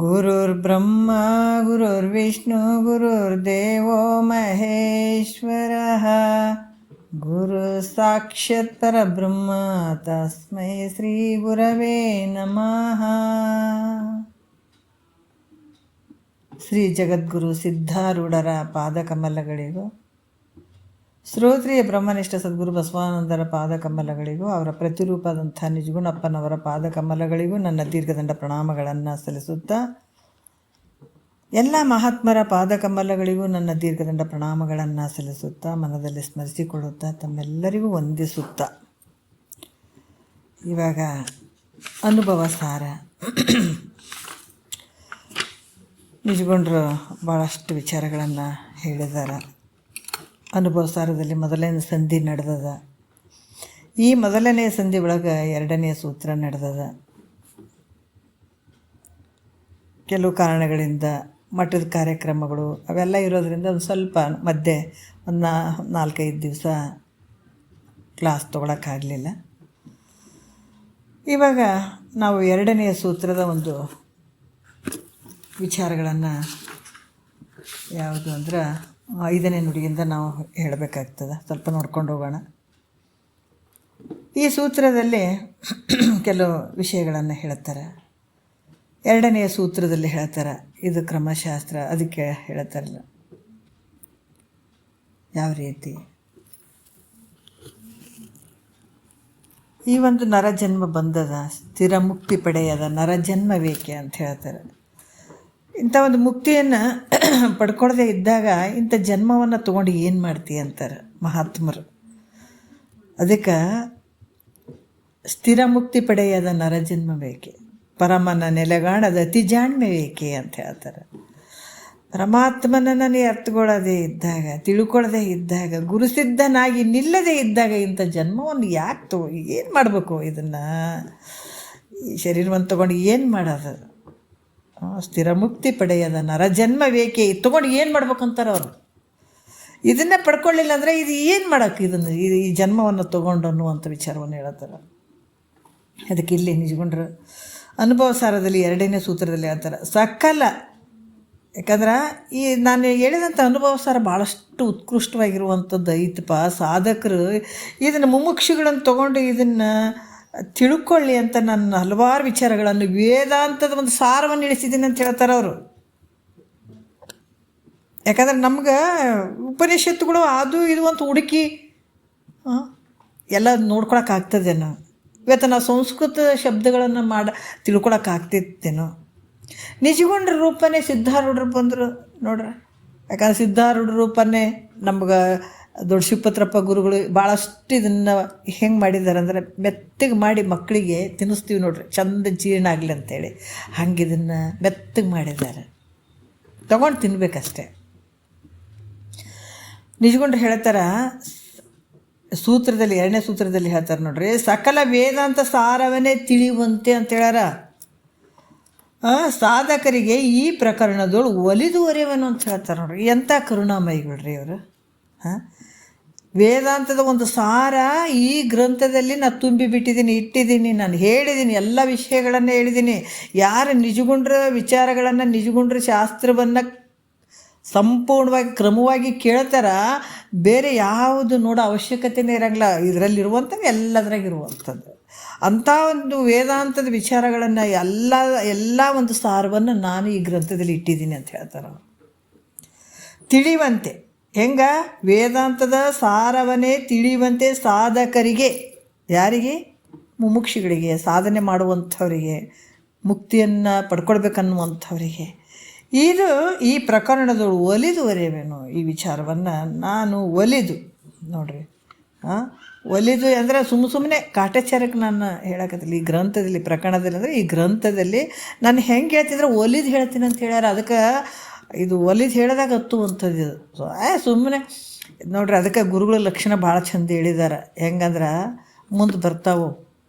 ಗುರುರ್ಬ್ರಹ್ಮ ಗುರುರ್ವಿಷ್ಣು ಗುರುರ್ದೇವೋ ಮಹೇಶ್ವರಃ ಗುರು ಸಾಕ್ಷಾತ್ ಪರಬ್ರಹ್ಮ ತಸ್ಮೈ ಶ್ರೀ ಗುರವೇ ನಮಃ. ಶ್ರೀ ಜಗದ್ಗುರು ಸಿದ್ಧಾರೂಢರ ಪಾದಕಮಲಗಳಿಗೂ, ಶ್ರೋತ್ರಿಯ ಬ್ರಹ್ಮನಿಷ್ಠ ಸದ್ಗುರು ಬಸವಾನಂದರ ಪಾದಕಮಲಗಳಿಗೂ, ಅವರ ಪ್ರತಿರೂಪದಂಥ ನಿಜಗುಣಪ್ಪನವರ ಪಾದಕಮಲಗಳಿಗೂ ನನ್ನ ದೀರ್ಘದಂಡ ಪ್ರಣಾಮಗಳನ್ನು ಸಲ್ಲಿಸುತ್ತಾ, ಎಲ್ಲ ಮಹಾತ್ಮರ ಪಾದಕಮಲಗಳಿಗೂ ನನ್ನ ದೀರ್ಘದಂಡ ಪ್ರಣಾಮಗಳನ್ನು ಸಲ್ಲಿಸುತ್ತಾ, ಮನದಲ್ಲಿ ಸ್ಮರಿಸಿಕೊಳ್ಳುತ್ತಾ, ತಮ್ಮೆಲ್ಲರಿಗೂ ವಂದಿಸುತ್ತಾ, ಇವಾಗ ಅನುಭವ ಸಾರ. ನಿಜಗೊಂಡ್ರು ಭಾಳಷ್ಟು ವಿಚಾರಗಳನ್ನು ಹೇಳಿದ್ದಾರೆ. ಅನುಭವ ಸಾರದಲ್ಲಿ ಮೊದಲನೇ ಸಂಧಿ ನಡೆದದ. ಈ ಮೊದಲನೇ ಸಂಧಿ ಒಳಗೆ ಎರಡನೇ ಸೂತ್ರ ನಡೆದದ. ಕೆಲವು ಕಾರಣಗಳಿಂದ ಮಠದ ಕಾರ್ಯಕ್ರಮಗಳು ಅವೆಲ್ಲ ಇರೋದರಿಂದ ಒಂದು ಸ್ವಲ್ಪ ಮಧ್ಯೆ ಒಂದು 4-5 ದಿವಸ ಕ್ಲಾಸ್ ತೊಗೊಳಕ್ಕಾಗಲಿಲ್ಲ. ಇವಾಗ ನಾವು ಎರಡನೆಯ ಸೂತ್ರದ ಒಂದು ವಿಚಾರಗಳನ್ನು ಯಾವುದು ಅಂದ್ರೆ 5ನೇ ನುಡಿಯಿಂದ ನಾವು ಹೇಳಬೇಕಾಗ್ತದೆ. ಸ್ವಲ್ಪ ನೋಡ್ಕೊಂಡು ಹೋಗೋಣ. ಈ ಸೂತ್ರದಲ್ಲಿ ಕೆಲವು ವಿಷಯಗಳನ್ನು ಹೇಳ್ತಾರೆ. ಎರಡನೆಯ ಸೂತ್ರದಲ್ಲಿ ಹೇಳ್ತಾರೆ, ಇದು ಕ್ರಮಶಾಸ್ತ್ರ. ಅದಕ್ಕೆ ಹೇಳ್ತಾರಲ್ಲ ಯಾವ ರೀತಿ ಈ ಒಂದು ನರಜನ್ಮ ಬಂದದ, ಸ್ಥಿರ ಮುಕ್ತಿ ಪಡೆಯದ ನರಜನ್ಮ ಬೇಕೆ ಅಂತ ಹೇಳ್ತಾರೆ. ಇಂಥ ಒಂದು ಮುಕ್ತಿಯನ್ನು ಪಡ್ಕೊಳ್ಳದೆ ಇದ್ದಾಗ ಇಂಥ ಜನ್ಮವನ್ನು ತೊಗೊಂಡು ಏನು ಮಾಡ್ತೀಯ ಅಂತಾರೆ ಮಹಾತ್ಮರು. ಅದಕ್ಕೆ ಸ್ಥಿರ ಮುಕ್ತಿ ಪಡೆಯದ ನರಜನ್ಮ ಬೇಕೆ, ಪರಮನ ನೆಲೆಗಾಣದ ಅತಿ ಜಾಣ್ಮೆ ಬೇಕೆ ಅಂತ ಹೇಳ್ತಾರೆ. ಪರಮಾತ್ಮನನ್ನೇ ಅರ್ಥಕೊಳ್ಳದೆ ಇದ್ದಾಗ, ತಿಳ್ಕೊಳ್ಳದೆ ಇದ್ದಾಗ, ಗುರುಸಿದ್ಧನಾಗಿ ನಿಲ್ಲದೆ ಇದ್ದಾಗ ಇಂಥ ಜನ್ಮವನ್ನು ಯಾಕೆ ಏನು ಮಾಡಬೇಕು? ಇದನ್ನು ಈ ಶರೀರವನ್ನು ತೊಗೊಂಡು ಏನು ಮಾಡೋದು? ಸ್ಥಿರ ಮುಕ್ತಿ ಪಡೆಯದ ನರಜನ್ಮ ಬೇಕೆ, ತೊಗೊಂಡು ಏನು ಮಾಡ್ಬೇಕಂತಾರೆ ಅವರು. ಇದನ್ನೇ ಪಡ್ಕೊಳ್ಳಿಲ್ಲ ಅಂದರೆ ಇದು ಏನು ಮಾಡೋಕ್ಕೆ, ಇದನ್ನು ಈ ಜನ್ಮವನ್ನು ತೊಗೊಂಡು ಅನ್ನುವಂಥ ವಿಚಾರವನ್ನು ಹೇಳ್ತಾರೆ. ಅದಕ್ಕೆ ಇಲ್ಲಿ ನಿಜಗೊಂಡ್ರು ಅನುಭವ ಸಾರದಲ್ಲಿ ಎರಡನೇ ಸೂತ್ರದಲ್ಲಿ ಹೇಳ್ತಾರೆ ಸಕಲ. ಯಾಕಂದ್ರೆ ಈ ನಾನು ಹೇಳಿದಂಥ ಅನುಭವ ಸಾರ ಭಾಳಷ್ಟು ಉತ್ಕೃಷ್ಟವಾಗಿರುವಂಥದ್ದು ಐತಪ್ಪ. ಸಾಧಕರು ಇದನ್ನು ಮುಮುಕ್ಷುಗಳನ್ನು ತೊಗೊಂಡು ಇದನ್ನು ತಿಳ್ಕೊಳ್ಳಿ ಅಂತ ನನ್ನ ಹಲವಾರು ವಿಚಾರಗಳನ್ನು ವೇದಾಂತದ ಒಂದು ಸಾರವನ್ನು ಇಳಿಸಿದ್ದೀನಿ ಅಂತ ಹೇಳ್ತಾರೆ ಅವರು. ಯಾಕಂದ್ರೆ ನಮ್ಗೆ ಉಪನಿಷತ್ತುಗಳು ಅದು ಇದು ಅಂತ ಹುಡುಕಿ ಎಲ್ಲ ನೋಡ್ಕೊಳಕ್ಕಾಗ್ತದೇನೋ. ಇವತ್ತು ನಾವು ಸಂಸ್ಕೃತ ಶಬ್ದಗಳನ್ನು ತಿಳ್ಕೊಳಕ್ಕಾಗ್ತಿತ್ತೇನೋ. ನಿಜಗೊಂಡ್ರ ರೂಪನೇ ಸಿದ್ಧಾರೂಢರು ಬಂದರು ನೋಡ್ರಿ. ಯಾಕಂದ್ರೆ ಸಿದ್ಧಾರೂಢ ರೂಪನೇ ನಮ್ಗೆ ದೊಡ್ಡ ಶಿವಪತ್ರಪ್ಪ ಗುರುಗಳು ಭಾಳಷ್ಟು ಇದನ್ನು ಹೆಂಗೆ ಮಾಡಿದ್ದಾರೆ ಅಂದರೆ ಮೆತ್ತಗೆ ಮಾಡಿ ಮಕ್ಕಳಿಗೆ ತಿನ್ನಿಸ್ತೀವಿ ನೋಡ್ರಿ, ಚಂದ ಜೀರ್ಣ ಆಗಲಿ ಅಂತೇಳಿ. ಹಂಗೆ ಇದನ್ನು ಮೆತ್ತಗೆ ಮಾಡಿದ್ದಾರೆ, ತೊಗೊಂಡು ತಿನ್ಬೇಕಷ್ಟೆ. ನಿಜಗೊಂಡ್ರು ಹೇಳ್ತಾರೆ ಸೂತ್ರದಲ್ಲಿ, ಎರಡನೇ ಸೂತ್ರದಲ್ಲಿ ಹೇಳ್ತಾರೆ ನೋಡ್ರಿ, ಸಕಲ ವೇದಾಂತ ಸಾರವನ್ನೇ ತಿಳಿಯುವಂತೆ ಅಂತ ಹೇಳ್ಯಾರ. ಸಾಧಕರಿಗೆ ಈ ಪ್ರಕರಣದೊಳು ಒಲಿದುವರೆವನು ಅಂತ ಹೇಳ್ತಾರೆ ನೋಡ್ರಿ. ಎಂಥ ಕರುಣಾಮಯಿಗಳ್ರಿ ಅವರು. ವೇದಾಂತದ ಒಂದು ಸಾರ ಈ ಗ್ರಂಥದಲ್ಲಿ ನಾನು ತುಂಬಿಬಿಟ್ಟಿದ್ದೀನಿ, ಇಟ್ಟಿದ್ದೀನಿ, ನಾನು ಹೇಳಿದ್ದೀನಿ, ಎಲ್ಲ ವಿಷಯಗಳನ್ನು ಹೇಳಿದ್ದೀನಿ. ಯಾರು ನಿಜಗೊಂಡ್ರ ವಿಚಾರಗಳನ್ನು, ನಿಜಗೊಂಡ್ರ ಶಾಸ್ತ್ರವನ್ನು ಸಂಪೂರ್ಣವಾಗಿ ಕ್ರಮವಾಗಿ ಕೇಳ್ತಾರ, ಬೇರೆ ಯಾವುದು ನೋಡೋ ಅವಶ್ಯಕತೆಯೇ ಇರೋಂಗಿಲ್ಲ. ಇದರಲ್ಲಿರುವಂಥದ್ದು ಎಲ್ಲದರಾಗಿರುವಂಥದ್ದು. ಅಂಥ ಒಂದು ವೇದಾಂತದ ವಿಚಾರಗಳನ್ನು ಎಲ್ಲ ಒಂದು ಸಾರವನ್ನು ನಾನು ಈ ಗ್ರಂಥದಲ್ಲಿ ಇಟ್ಟಿದ್ದೀನಿ ಅಂತ ಹೇಳ್ತಾರೆ. ತಿಳಿಯುವಂತೆ ಹೆಂಗ ವೇದಾಂತದ ಸಾರವನ್ನೇ ತಿಳಿಯುವಂತೆ ಸಾಧಕರಿಗೆ, ಯಾರಿಗೆ? ಮುಮುಕ್ಷಿಗಳಿಗೆ, ಸಾಧನೆ ಮಾಡುವಂಥವರಿಗೆ, ಮುಕ್ತಿಯನ್ನು ಪಡ್ಕೊಳ್ಬೇಕನ್ನುವಂಥವರಿಗೆ. ಇದು ಈ ಪ್ರಕರಣದಳು ಒಲಿದುವರೆವೇನು. ಈ ವಿಚಾರವನ್ನು ನಾನು ಒಲಿದು ನೋಡ್ರಿ, ಒಲಿದು ಅಂದರೆ ಸುಮ್ಮನೆ ಕಾಟಾಚಾರಕ್ಕೆ ನಾನು ಹೇಳಕತ್ತಿಲ್ಲ. ಈ ಗ್ರಂಥದಲ್ಲಿ, ಪ್ರಕರಣದಲ್ಲಿ ಅಂದರೆ ಈ ಗ್ರಂಥದಲ್ಲಿ ನಾನು ಹೆಂಗೆ ಹೇಳ್ತಿದ್ರೆ ಒಲಿದು ಹೇಳ್ತೀನಿ ಅಂತ ಹೇಳ್ಯಾರ. ಅದಕ್ಕೆ ಇದು ಒಲಿದು ಹೇಳಿದಾಗ ಹತ್ತುವಂಥದ್ದು ಇದು. ಸುಮ್ಮನೆ ನೋಡ್ರಿ, ಅದಕ್ಕೆ ಗುರುಗಳ ಲಕ್ಷಣ ಭಾಳ ಚಂದ ಹೇಳಿದ್ದಾರೆ. ಹೆಂಗಂದ್ರೆ ಮುಂದೆ ಬರ್ತಾವೆ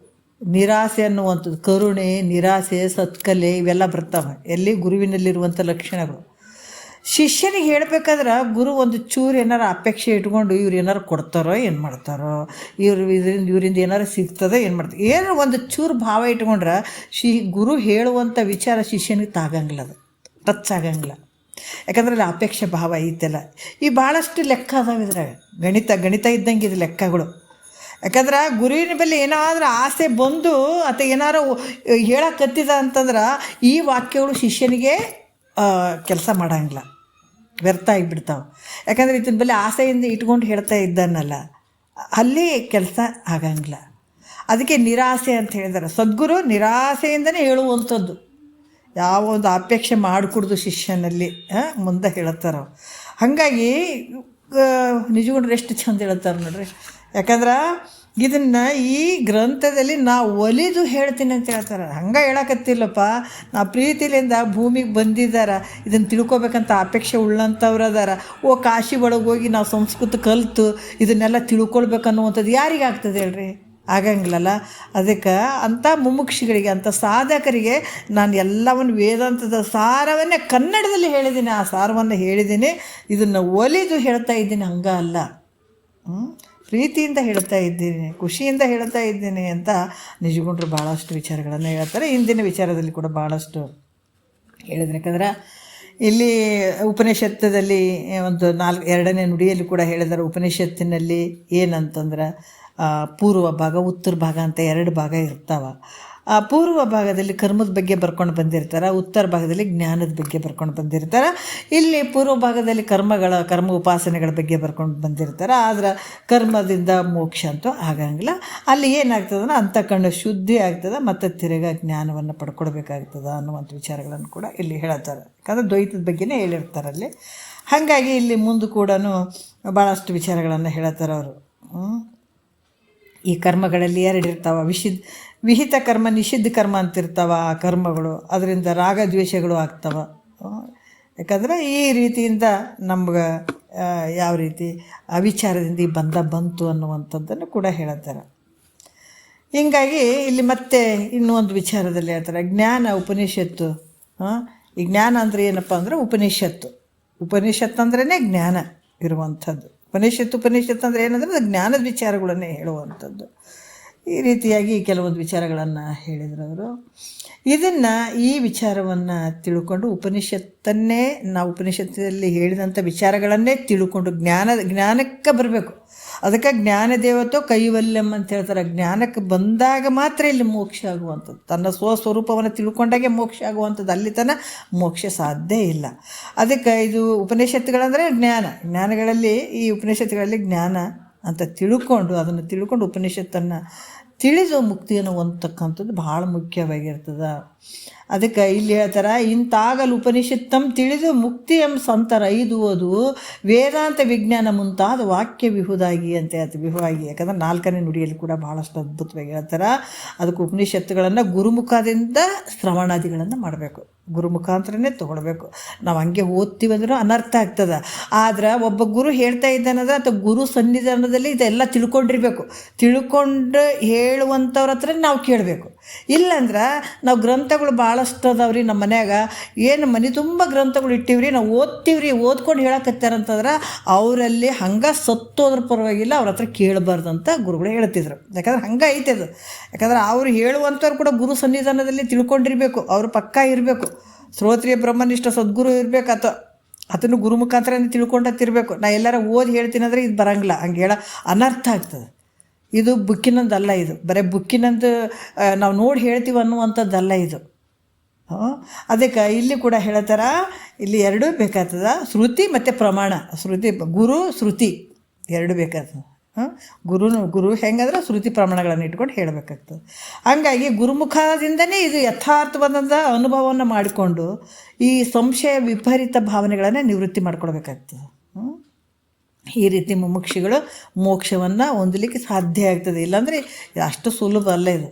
ನಿರಾಸೆ ಅನ್ನುವಂಥದ್ದು, ಕರುಣೆ, ನಿರಾಸೆ, ಸತ್ಕಲೆ ಇವೆಲ್ಲ ಬರ್ತಾವೆ. ಎಲ್ಲಿ? ಗುರುವಿನಲ್ಲಿರುವಂಥ ಲಕ್ಷಣಗಳು. ಶಿಷ್ಯನಿಗೆ ಹೇಳ್ಬೇಕಾದ್ರೆ ಗುರು ಒಂದು ಚೂರು ಏನಾರು ಅಪೇಕ್ಷೆ ಇಟ್ಕೊಂಡು ಇವ್ರು ಏನಾರು ಕೊಡ್ತಾರೋ ಏನು ಮಾಡ್ತಾರೋ, ಇವರಿಂದ ಏನಾರು ಸಿಗ್ತದೋ ಏನು ಮಾಡ್ತಾರೆ, ಏನೋ ಒಂದು ಚೂರು ಭಾವ ಇಟ್ಕೊಂಡ್ರೆ ಗುರು ಹೇಳುವಂಥ ವಿಚಾರ ಶಿಷ್ಯನಿಗೆ ತಾಗಂಗಿಲ್ಲ, ಅದು ಟಚ್ ಆಗಂಗಿಲ್ಲ. ಯಾಕಂದ್ರೆ ಅಲ್ಲಿ ಅಪೇಕ್ಷೆ ಭಾವ ಐತೆಲ್ಲ. ಈ ಭಾಳಷ್ಟು ಲೆಕ್ಕ ಅದಾವೆ ಇದ್ರಾಗ, ಗಣಿತ ಇದ್ದಂಗೆ ಇದು ಲೆಕ್ಕಗಳು. ಯಾಕಂದ್ರೆ ಗುರುವಿನ ಮೇಲೆ ಏನಾದರೂ ಆಸೆ ಬಂದು ಅಥವಾ ಏನಾರು ಹೇಳಕತ್ತಿದ ಅಂತಂದ್ರೆ ಈ ವಾಕ್ಯಗಳು ಶಿಷ್ಯನಿಗೆ ಕೆಲಸ ಮಾಡೋಂಗಿಲ್ಲ, ವ್ಯರ್ಥ ಆಗಿಬಿಡ್ತಾವೆ. ಯಾಕಂದರೆ ಇದನ್ನ ಬೆಲೆ ಆಸೆಯಿಂದ ಇಟ್ಕೊಂಡು ಹೇಳ್ತಾ ಇದ್ದಾನಲ್ಲ, ಅಲ್ಲಿ ಕೆಲಸ ಆಗಂಗಿಲ್ಲ. ಅದಕ್ಕೆ ನಿರಾಸೆ ಅಂತ ಹೇಳಿದ್ದಾರೆ. ಸದ್ಗುರು ನಿರಾಸೆಯಿಂದನೇ ಹೇಳುವಂಥದ್ದು, ಯಾವ ಒಂದು ಅಪೇಕ್ಷೆ ಮಾಡಿಕೊಡ್ದು ಶಿಷ್ಯನಲ್ಲಿ ಮುಂದೆ ಹೇಳ್ತಾರೆ. ಹಾಗಾಗಿ ನಿಜಗೊಂಡ್ರೆ ಎಷ್ಟು ಚಂದ ಹೇಳ್ತಾರೆ ನೋಡ್ರಿ. ಯಾಕಂದ್ರೆ ಇದನ್ನು ಈ ಗ್ರಂಥದಲ್ಲಿ ನಾವು ಒಲಿದು ಹೇಳ್ತೀನಿ ಅಂತ ಹೇಳ್ತಾರೆ. ಹಂಗೆ ಹೇಳಕತ್ತಿಲ್ಲಪ್ಪ, ನಾವು ಪ್ರೀತಿಲಿಂದ ಭೂಮಿಗೆ ಬಂದಿದ್ದಾರೆ, ಇದನ್ನು ತಿಳ್ಕೊಬೇಕಂತ ಅಪೇಕ್ಷೆ ಉಳ್ಳಂಥವ್ರು ಅದಾರ. ಕಾಶಿ ಒಳಗೆ ಹೋಗಿ ನಾವು ಸಂಸ್ಕೃತ ಕಲಿತು ಇದನ್ನೆಲ್ಲ ತಿಳ್ಕೊಳ್ಬೇಕನ್ನುವಂಥದ್ದು ಯಾರಿಗಾಗ್ತದೆ ಹೇಳ್ರಿ? ಆಗಂಗಿಲ್ಲಲ್ಲ. ಅದಕ್ಕೆ ಅಂಥ ಮುಮುಕ್ಷಿಗಳಿಗೆ, ಅಂಥ ಸಾಧಕರಿಗೆ ನಾನು ಎಲ್ಲವನ್ನು ವೇದಾಂತದ ಸಾರವನ್ನೇ ಕನ್ನಡದಲ್ಲಿ ಹೇಳಿದ್ದೀನಿ, ಆ ಸಾರವನ್ನು ಹೇಳಿದ್ದೀನಿ. ಇದನ್ನು ಒಲಿದು ಹೇಳ್ತಾ ಇದ್ದೀನಿ, ಹಂಗೆ ಅಲ್ಲ, ಪ್ರೀತಿಯಿಂದ ಹೇಳ್ತಾ ಇದ್ದೀನಿ, ಖುಷಿಯಿಂದ ಹೇಳ್ತಾ ಇದ್ದೀನಿ ಅಂತ ನಿಜಗೊಂಡ್ರು ಭಾಳಷ್ಟು ವಿಚಾರಗಳನ್ನು ಹೇಳ್ತಾರೆ. ಇಂದಿನ ವಿಚಾರದಲ್ಲಿ ಕೂಡ ಭಾಳಷ್ಟು ಹೇಳಿದ್ರು. ಯಾಕಂದ್ರೆ ಇಲ್ಲಿ ಉಪನಿಷತ್ತದಲ್ಲಿ ಒಂದು 2ನೇ ನುಡಿಯಲ್ಲಿ ಕೂಡ ಹೇಳಿದ್ದಾರೆ. ಉಪನಿಷತ್ತಿನಲ್ಲಿ ಏನಂತಂದ್ರೆ ಪೂರ್ವ ಭಾಗ, ಉತ್ತರ ಭಾಗ ಅಂತ 2 ಭಾಗ ಇರ್ತಾವೆ. ಪೂರ್ವ ಭಾಗದಲ್ಲಿ ಕರ್ಮದ ಬಗ್ಗೆ ಬರ್ಕೊಂಡು ಬಂದಿರ್ತಾರೆ, ಉತ್ತರ ಭಾಗದಲ್ಲಿ ಜ್ಞಾನದ ಬಗ್ಗೆ ಬರ್ಕೊಂಡು ಬಂದಿರ್ತಾರೆ. ಇಲ್ಲಿ ಪೂರ್ವ ಭಾಗದಲ್ಲಿ ಕರ್ಮ ಉಪಾಸನೆಗಳ ಬಗ್ಗೆ ಬರ್ಕೊಂಡು ಬಂದಿರ್ತಾರೆ. ಆದರೆ ಕರ್ಮದಿಂದ ಮೋಕ್ಷ ಅಂತೂ ಆಗಂಗಿಲ್ಲ. ಅಲ್ಲಿ ಏನಾಗ್ತದೆ, ಅಂತಃಕರಣ ಶುದ್ಧಿ ಆಗ್ತದೆ, ಮತ್ತು ತಿರುಗಾ ಜ್ಞಾನವನ್ನು ಪಡ್ಕೊಳ್ಬೇಕಾಗ್ತದೆ ಅನ್ನುವಂಥ ವಿಚಾರಗಳನ್ನು ಕೂಡ ಇಲ್ಲಿ ಹೇಳ್ತಾರೆ. ಯಾಕಂದರೆ ದ್ವೈತದ ಬಗ್ಗೆನೇ ಹೇಳಿರ್ತಾರೆ ಅಲ್ಲಿ. ಹಾಗಾಗಿ ಇಲ್ಲಿ ಮುಂದೆ ಕೂಡ ಭಾಳಷ್ಟು ವಿಚಾರಗಳನ್ನು ಹೇಳ್ತಾರೆ ಅವರು. ಈ ಕರ್ಮಗಳಲ್ಲಿ 2 ಇರ್ತಾವೆ, ವಿಹಿತ ಕರ್ಮ, ನಿಷಿದ್ಧ ಕರ್ಮ ಅಂತಿರ್ತಾವೆ ಆ ಕರ್ಮಗಳು. ಅದರಿಂದ ರಾಗ ದ್ವೇಷಗಳು ಆಗ್ತವೆ. ಯಾಕಂದರೆ ಈ ರೀತಿಯಿಂದ ನಮ್ಗೆ ಯಾವ ರೀತಿ ಅವಿಚಾರದಿಂದ ಈ ಬಂತು ಅನ್ನುವಂಥದ್ದನ್ನು ಕೂಡ ಹೇಳ್ತಾರೆ. ಹೀಗಾಗಿ ಇಲ್ಲಿ ಮತ್ತೆ ಇನ್ನೂ ಒಂದು ವಿಚಾರದಲ್ಲಿ ಹೇಳ್ತಾರೆ, ಜ್ಞಾನ ಉಪನಿಷತ್ತು. ಈ ಜ್ಞಾನ ಅಂದರೆ ಏನಪ್ಪ ಅಂದರೆ ಉಪನಿಷತ್ತು ಅಂದ್ರೇ ಜ್ಞಾನ ಇರುವಂಥದ್ದು. ಉಪನಿಷತ್ತು ಅಂದರೆ ಏನಂದರೆ ಅದು ಜ್ಞಾನದ ವಿಚಾರಗಳನ್ನೇ ಹೇಳುವಂಥದ್ದು. ಈ ರೀತಿಯಾಗಿ ಕೆಲವೊಂದು ವಿಚಾರಗಳನ್ನು ಹೇಳಿದರು ಅವರು. ಈ ವಿಚಾರವನ್ನು ತಿಳ್ಕೊಂಡು ಉಪನಿಷತ್ತನ್ನೇ ನಾವು ಉಪನಿಷತ್ತಲ್ಲಿ ಹೇಳಿದಂಥ ವಿಚಾರಗಳನ್ನೇ ತಿಳ್ಕೊಂಡು ಜ್ಞಾನಕ್ಕೆ ಬರಬೇಕು. ಅದಕ್ಕೆ ಜ್ಞಾನ ದೇವತೋ ಕೈವಲ್ಯಂ ಅಂತ ಹೇಳ್ತಾರೆ. ಜ್ಞಾನಕ್ಕೆ ಬಂದಾಗ ಮಾತ್ರ ಇಲ್ಲಿ ಮೋಕ್ಷ ಆಗುವಂಥದ್ದು. ತನ್ನ ಸ್ವಸ್ವರೂಪವನ್ನು ತಿಳ್ಕೊಂಡಾಗೆ ಮೋಕ್ಷ ಆಗುವಂಥದ್ದು, ಅಲ್ಲಿ ತನಕ ಮೋಕ್ಷ ಸಾಧ್ಯ ಇಲ್ಲ. ಅದಕ್ಕೆ ಇದು ಉಪನಿಷತ್ತುಗಳಂದರೆ ಜ್ಞಾನಗಳಲ್ಲಿ ಈ ಉಪನಿಷತ್ತುಗಳಲ್ಲಿ ಜ್ಞಾನ ಅಂತ ಅದನ್ನು ತಿಳ್ಕೊಂಡು ಉಪನಿಷತ್ತನ್ನು ತಿಳಿದು ಮುಕ್ತಿಯನ್ನು ಹೊಂದತಕ್ಕಂಥದ್ದು ಭಾಳ ಮುಖ್ಯವಾಗಿರ್ತದೆ. ಅದಕ್ಕೆ ಇಲ್ಲಿ ಹೇಳ್ತಾರೆ, ಇಂತಾಗಲು ಉಪನಿಷತ್ತಂ ತಿಳಿದು ಮುಕ್ತಿಯಂ ಸಂತರ ಐದುವುದು ವೇದಾಂತ ವಿಜ್ಞಾನ ಮುಂತಾದ ವಾಕ್ಯ ವಿಹುದಾಗಿ ಅಂತ ಹೇಳ್ತೀವಿ. ವಿಹುವಾಗಿ ಯಾಕಂದ್ರೆ 4ನೇ ನುಡಿಯಲ್ಲಿ ಕೂಡ ಭಾಳಷ್ಟು ಅದ್ಭುತವಾಗಿ ಹೇಳ್ತಾರೆ. ಅದಕ್ಕೆ ಉಪನಿಷತ್ತುಗಳನ್ನು ಗುರುಮುಖದಿಂದ ಶ್ರವಣಾದಿಗಳನ್ನು ಮಾಡಬೇಕು, ಗುರುಮುಖಾಂತರನೇ ತೊಗೊಳ್ಬೇಕು. ನಾವು ಹಂಗೆ ಓದ್ತೀವಂದ್ರೂ ಅನರ್ಥ ಆಗ್ತದೆ. ಆದ್ರೆ ಒಬ್ಬ ಗುರು ಹೇಳ್ತಾ ಇದ್ದಾನಂದ್ರೆ ಅಥವಾ ಗುರು ಸನ್ನಿಧಾನದಲ್ಲಿ ಇದೆಲ್ಲ ತಿಳ್ಕೊಂಡು ಹೇಳುವಂಥವ್ರ ಹತ್ರ ನಾವು ಕೇಳಬೇಕು. ಇಲ್ಲಂದ್ರೆ ನಾವು ಗ್ರಂಥಗಳು ಭಾಳಷ್ಟು ಅದಾವ್ರಿ ನಮ್ಮ ಮನ್ಯಾಗ, ಏನು ಮನೆ ತುಂಬ ಗ್ರಂಥಗಳು ಇಟ್ಟಿವ್ರಿ, ನಾವು ಓದ್ಕೊಂಡು ಹೇಳಕತ್ತಾರಂತಂದ್ರೆ ಅವರಲ್ಲಿ ಹಂಗೆ ಸತ್ತೋದ್ರ ಪರವಾಗಿಲ್ಲ, ಅವ್ರ ಹತ್ರ ಕೇಳಬಾರ್ದು ಅಂತ ಗುರುಗಳು ಹೇಳ್ತಿದ್ರು. ಯಾಕಂದ್ರೆ ಹಂಗೆ ಐತೆ ಅದು. ಯಾಕಂದ್ರೆ ಅವ್ರು ಹೇಳುವಂಥವ್ರು ಕೂಡ ಗುರು ಸನ್ನಿಧಾನದಲ್ಲಿ ತಿಳ್ಕೊಂಡಿರಬೇಕು, ಅವರು ಪಕ್ಕ ಇರಬೇಕು. ಶ್ರೋತ್ರಿಯ ಬ್ರಹ್ಮನಿಷ್ಠ ಸದ್ಗುರು ಇರಬೇಕು, ಅಥವಾ ಅದನ್ನು ಗುರು ಮುಖಾಂತರ ತಿಳ್ಕೊಂಡತ್ತಿರಬೇಕು. ನಾ ಎಲ್ಲಾರ ಓದಿ ಹೇಳ್ತೀನಿ ಅಂದರೆ ಇದು ಬರಂಗಿಲ್ಲ, ಹಂಗೆ ಅನರ್ಥ ಆಗ್ತದೆ. ಇದು ಬುಕ್ಕಿನಂದಲ್ಲ, ಇದು ಬರೀ ಬುಕ್ಕಿನಂದು ನಾವು ನೋಡಿ ಹೇಳ್ತೀವಿ ಅನ್ನುವಂಥದ್ದಲ್ಲ ಇದು. ಅದಕ್ಕೆ ಇಲ್ಲಿ ಕೂಡ ಹೇಳ್ತಾರೆ, ಇಲ್ಲಿ 2 ಬೇಕಾಗ್ತದೆ, ಶ್ರುತಿ ಮತ್ತು ಪ್ರಮಾಣ. ಗುರು ಶ್ರುತಿ 2 ಬೇಕಾಗ್ತದೆ. ಗುರು ಹೆಂಗಂದ್ರೆ ಶ್ರುತಿ ಪ್ರಮಾಣಗಳನ್ನು ಇಟ್ಕೊಂಡು ಹೇಳಬೇಕಾಗ್ತದೆ. ಹಂಗಾಗಿ ಗುರುಮುಖದಿಂದನೇ ಇದು ಯಥಾರ್ಥವಾದಂಥ ಅನುಭವವನ್ನು ಮಾಡಿಕೊಂಡು ಈ ಸಂಶಯ ವಿಪರೀತ ಭಾವನೆಗಳನ್ನು ನಿವೃತ್ತಿ ಮಾಡ್ಕೊಳ್ಬೇಕಾಗ್ತದೆ. ಈ ರೀತಿ ಮುಮುಕ್ಷಿಗಳು ಮೋಕ್ಷವನ್ನು ಹೊಂದಲಿಕ್ಕೆ ಸಾಧ್ಯ ಆಗ್ತದೆ. ಇಲ್ಲಾಂದರೆ ಅಷ್ಟು ಸುಲಭ ಅಲ್ಲ ಇದು.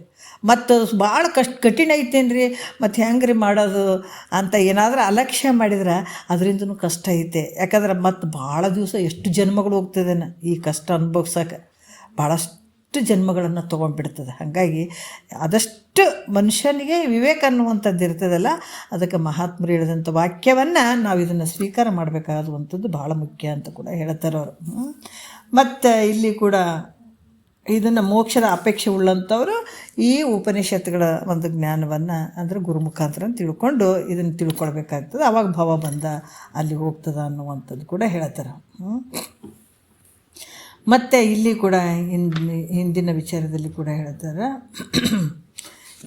ಮತ್ತು ಭಾಳ ಕಠಿಣ ಐತೇನ್ರಿ, ಮತ್ತು ಹೆಂಗೆ ಮಾಡೋದು ಅಂತ ಏನಾದರೂ ಅಲಕ್ಷ್ಯ ಮಾಡಿದ್ರೆ ಅದರಿಂದನೂ ಕಷ್ಟ ಐತೆ. ಯಾಕಂದ್ರೆ ಮತ್ತು ಭಾಳ ದಿವಸ ಎಷ್ಟು ಜನ್ಮಗಳು ಹೋಗ್ತದೇನ ಈ ಕಷ್ಟ ಅನುಭವಿಸೋಕೆ. ಭಾಳಷ್ಟು ಜನ್ಮಗಳನ್ನು ತೊಗೊಂಡ್ಬಿಡ್ತದೆ. ಹಾಗಾಗಿ ಆದಷ್ಟು ಮನುಷ್ಯನಿಗೆ ವಿವೇಕ ಅನ್ನುವಂಥದ್ದು ಇರ್ತದಲ್ಲ, ಅದಕ್ಕೆ ಮಹಾತ್ಮರು ಹೇಳಿದಂಥ ವಾಕ್ಯವನ್ನು ನಾವು ಇದನ್ನು ಸ್ವೀಕಾರ ಮಾಡಬೇಕಾಗುವಂಥದ್ದು ಭಾಳ ಮುಖ್ಯ ಅಂತ ಕೂಡ ಹೇಳ್ತಾರೆ ಅವರು. ಮತ್ತು ಇಲ್ಲಿ ಕೂಡ ಇದನ್ನು ಮೋಕ್ಷದ ಅಪೇಕ್ಷೆ ಉಳ್ಳಂಥವರು ಈ ಉಪನಿಷತ್ತುಗಳ ಒಂದು ಜ್ಞಾನವನ್ನು ಅಂದರೆ ಗುರು ಮುಖಾಂತರ ತಿಳ್ಕೊಂಡು ಇದನ್ನು ತಿಳ್ಕೊಳ್ಬೇಕಾಗ್ತದೆ. ಆವಾಗ ಭವ ಬಂದ ಅಲ್ಲಿ ಹೋಗ್ತದೆ ಅನ್ನುವಂಥದ್ದು ಕೂಡ ಹೇಳ್ತಾರೆ. ಮತ್ತು ಇಲ್ಲಿ ಕೂಡ ಹಿಂದಿನ ವಿಚಾರದಲ್ಲಿ ಕೂಡ ಹೇಳ್ತಾರೆ.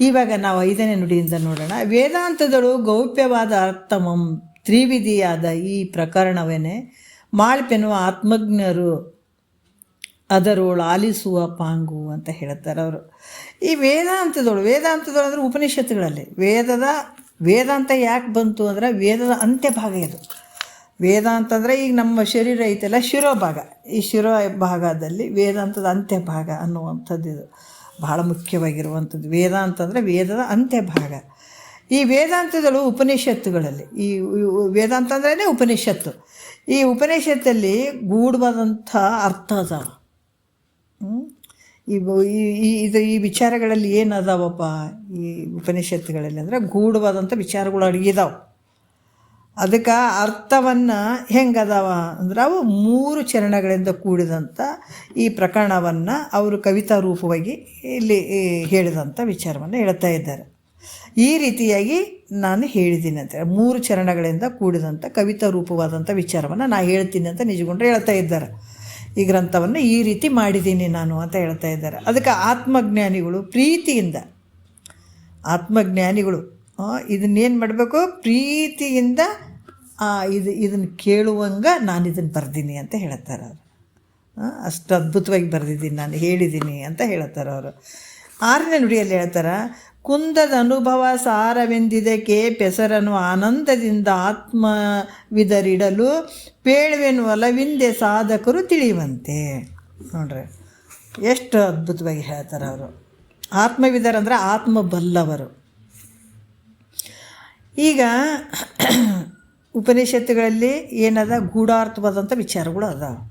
ಇವಾಗ ನಾವು 5ನೇ ನುಡಿಯಿಂದ ನೋಡೋಣ. ವೇದಾಂತದಳು ಗೌಪ್ಯವಾದ ಅರ್ಥಮಂ ತ್ರಿವಿಧಿಯಾದ ಈ ಪ್ರಕರಣವೇನೆ ಮಾಳ್ಪೆನ್ನುವ ಆತ್ಮಜ್ಞರು ಅದರೋಳು ಆಲಿಸುವ ಪಾಂಗು ಅಂತ ಹೇಳ್ತಾರೆ ಅವರು. ಈ ವೇದಾಂತದಳು ಅಂದರೆ ಉಪನಿಷತ್ತುಗಳಲ್ಲಿ ವೇದಾಂತ ಯಾಕೆ ಬಂತು ಅಂದರೆ ವೇದದ ಅಂತ್ಯಭಾಗ ಇದು. ವೇದಾಂತ ಅಂದರೆ ಈಗ ನಮ್ಮ ಶರೀರ ಐತೆಲ್ಲ ಶಿರೋಭಾಗ, ಈ ಶಿರೋ ಭಾಗದಲ್ಲಿ ವೇದಾಂತದ ಅಂತ್ಯಭಾಗ ಅನ್ನುವಂಥದ್ದು ಇದು ಬಹಳ ಮುಖ್ಯವಾಗಿರುವಂಥದ್ದು. ವೇದಾಂತ ಅಂದರೆ ವೇದದ ಅಂತ್ಯಭಾಗ. ಈ ವೇದಾಂತದಳು ಉಪನಿಷತ್ತುಗಳಲ್ಲಿ, ಈ ವೇದಾಂತ ಅಂದ್ರೇ ಉಪನಿಷತ್ತು. ಈ ಉಪನಿಷತ್ತಲ್ಲಿ ಗೂಢವಾದಂಥ ಅರ್ಥ ಅದಾವ. ಈ ವಿಚಾರಗಳಲ್ಲಿ ಏನು ಅದಾವಪ್ಪ ಈ ಉಪನಿಷತ್ತುಗಳಲ್ಲಿ ಅಂದರೆ ಗೂಢವಾದಂಥ ವಿಚಾರಗಳು ಅಡಗಿದಾವೆ. ಅದಕ್ಕೆ ಅರ್ಥವನ್ನು ಹೆಂಗದಾವ ಅಂದ್ರೆ ಅವು 3 ಚರಣಗಳಿಂದ ಕೂಡಿದಂಥ ಈ ಪ್ರಕರಣವನ್ನು ಅವರು ಕವಿತಾ ರೂಪವಾಗಿ ಇಲ್ಲಿ ಹೇಳಿದಂಥ ವಿಚಾರವನ್ನು ಹೇಳ್ತಾ ಇದ್ದಾರೆ. ಈ ರೀತಿಯಾಗಿ ನಾನು ಹೇಳಿದ್ದೀನಿ ಅಂತ 3 ಚರಣಗಳಿಂದ ಕೂಡಿದಂಥ ಕವಿತಾ ರೂಪವಾದಂಥ ವಿಚಾರವನ್ನು ನಾನು ಹೇಳ್ತೀನಿ ಅಂತ ನಿಜಗೊಂಡ್ರೆ ಹೇಳ್ತಾ ಇದ್ದಾರೆ. ಈ ಗ್ರಂಥವನ್ನು ಈ ರೀತಿ ಮಾಡಿದ್ದೀನಿ ನಾನು ಅಂತ ಹೇಳ್ತಾ ಇದ್ದಾರೆ. ಅದಕ್ಕೆ ಆತ್ಮಜ್ಞಾನಿಗಳು ಪ್ರೀತಿಯಿಂದ, ಆತ್ಮಜ್ಞಾನಿಗಳು ಇದನ್ನೇನು ಮಾಡಬೇಕು, ಪ್ರೀತಿಯಿಂದ ಇದನ್ನು ಕೇಳುವಂಗೆ ನಾನು ಇದನ್ನು ಬರೆದೀನಿ ಅಂತ ಹೇಳ್ತಾರೆ ಅವರು. ಅಷ್ಟು ಅದ್ಭುತವಾಗಿ ಬರೆದಿದ್ದೀನಿ, ನಾನು ಹೇಳಿದ್ದೀನಿ ಅಂತ ಹೇಳ್ತಾರೆ ಅವರು. 6ನೇ ನುಡಿಯಲ್ಲಿ ಹೇಳ್ತಾರೆ, ಕುಂದದ ಅನುಭವ ಸಾರವೆಂದಿದಕ್ಕೆ ಪೆಸರನು ಆನಂದದಿಂದ ಆತ್ಮವಿದರಿಡಲು ಪೇಳುವೆನು ಒಲವಿಂದೆ ಸಾಧಕರು ತಿಳಿಯುವಂತೆ. ನೋಡ್ರಿ ಎಷ್ಟು ಅದ್ಭುತವಾಗಿ ಹೇಳ್ತಾರೆ ಅವರು. ಆತ್ಮವಿದರಂದ್ರೆ ಆತ್ಮ ಬಲ್ಲವರು. ಈಗ ಉಪನಿಷತ್ತುಗಳಲ್ಲಿ ಏನದ ಗೂಢಾರ್ಥವಾದಂಥ ವಿಚಾರಗಳು ಅದಾವೆ.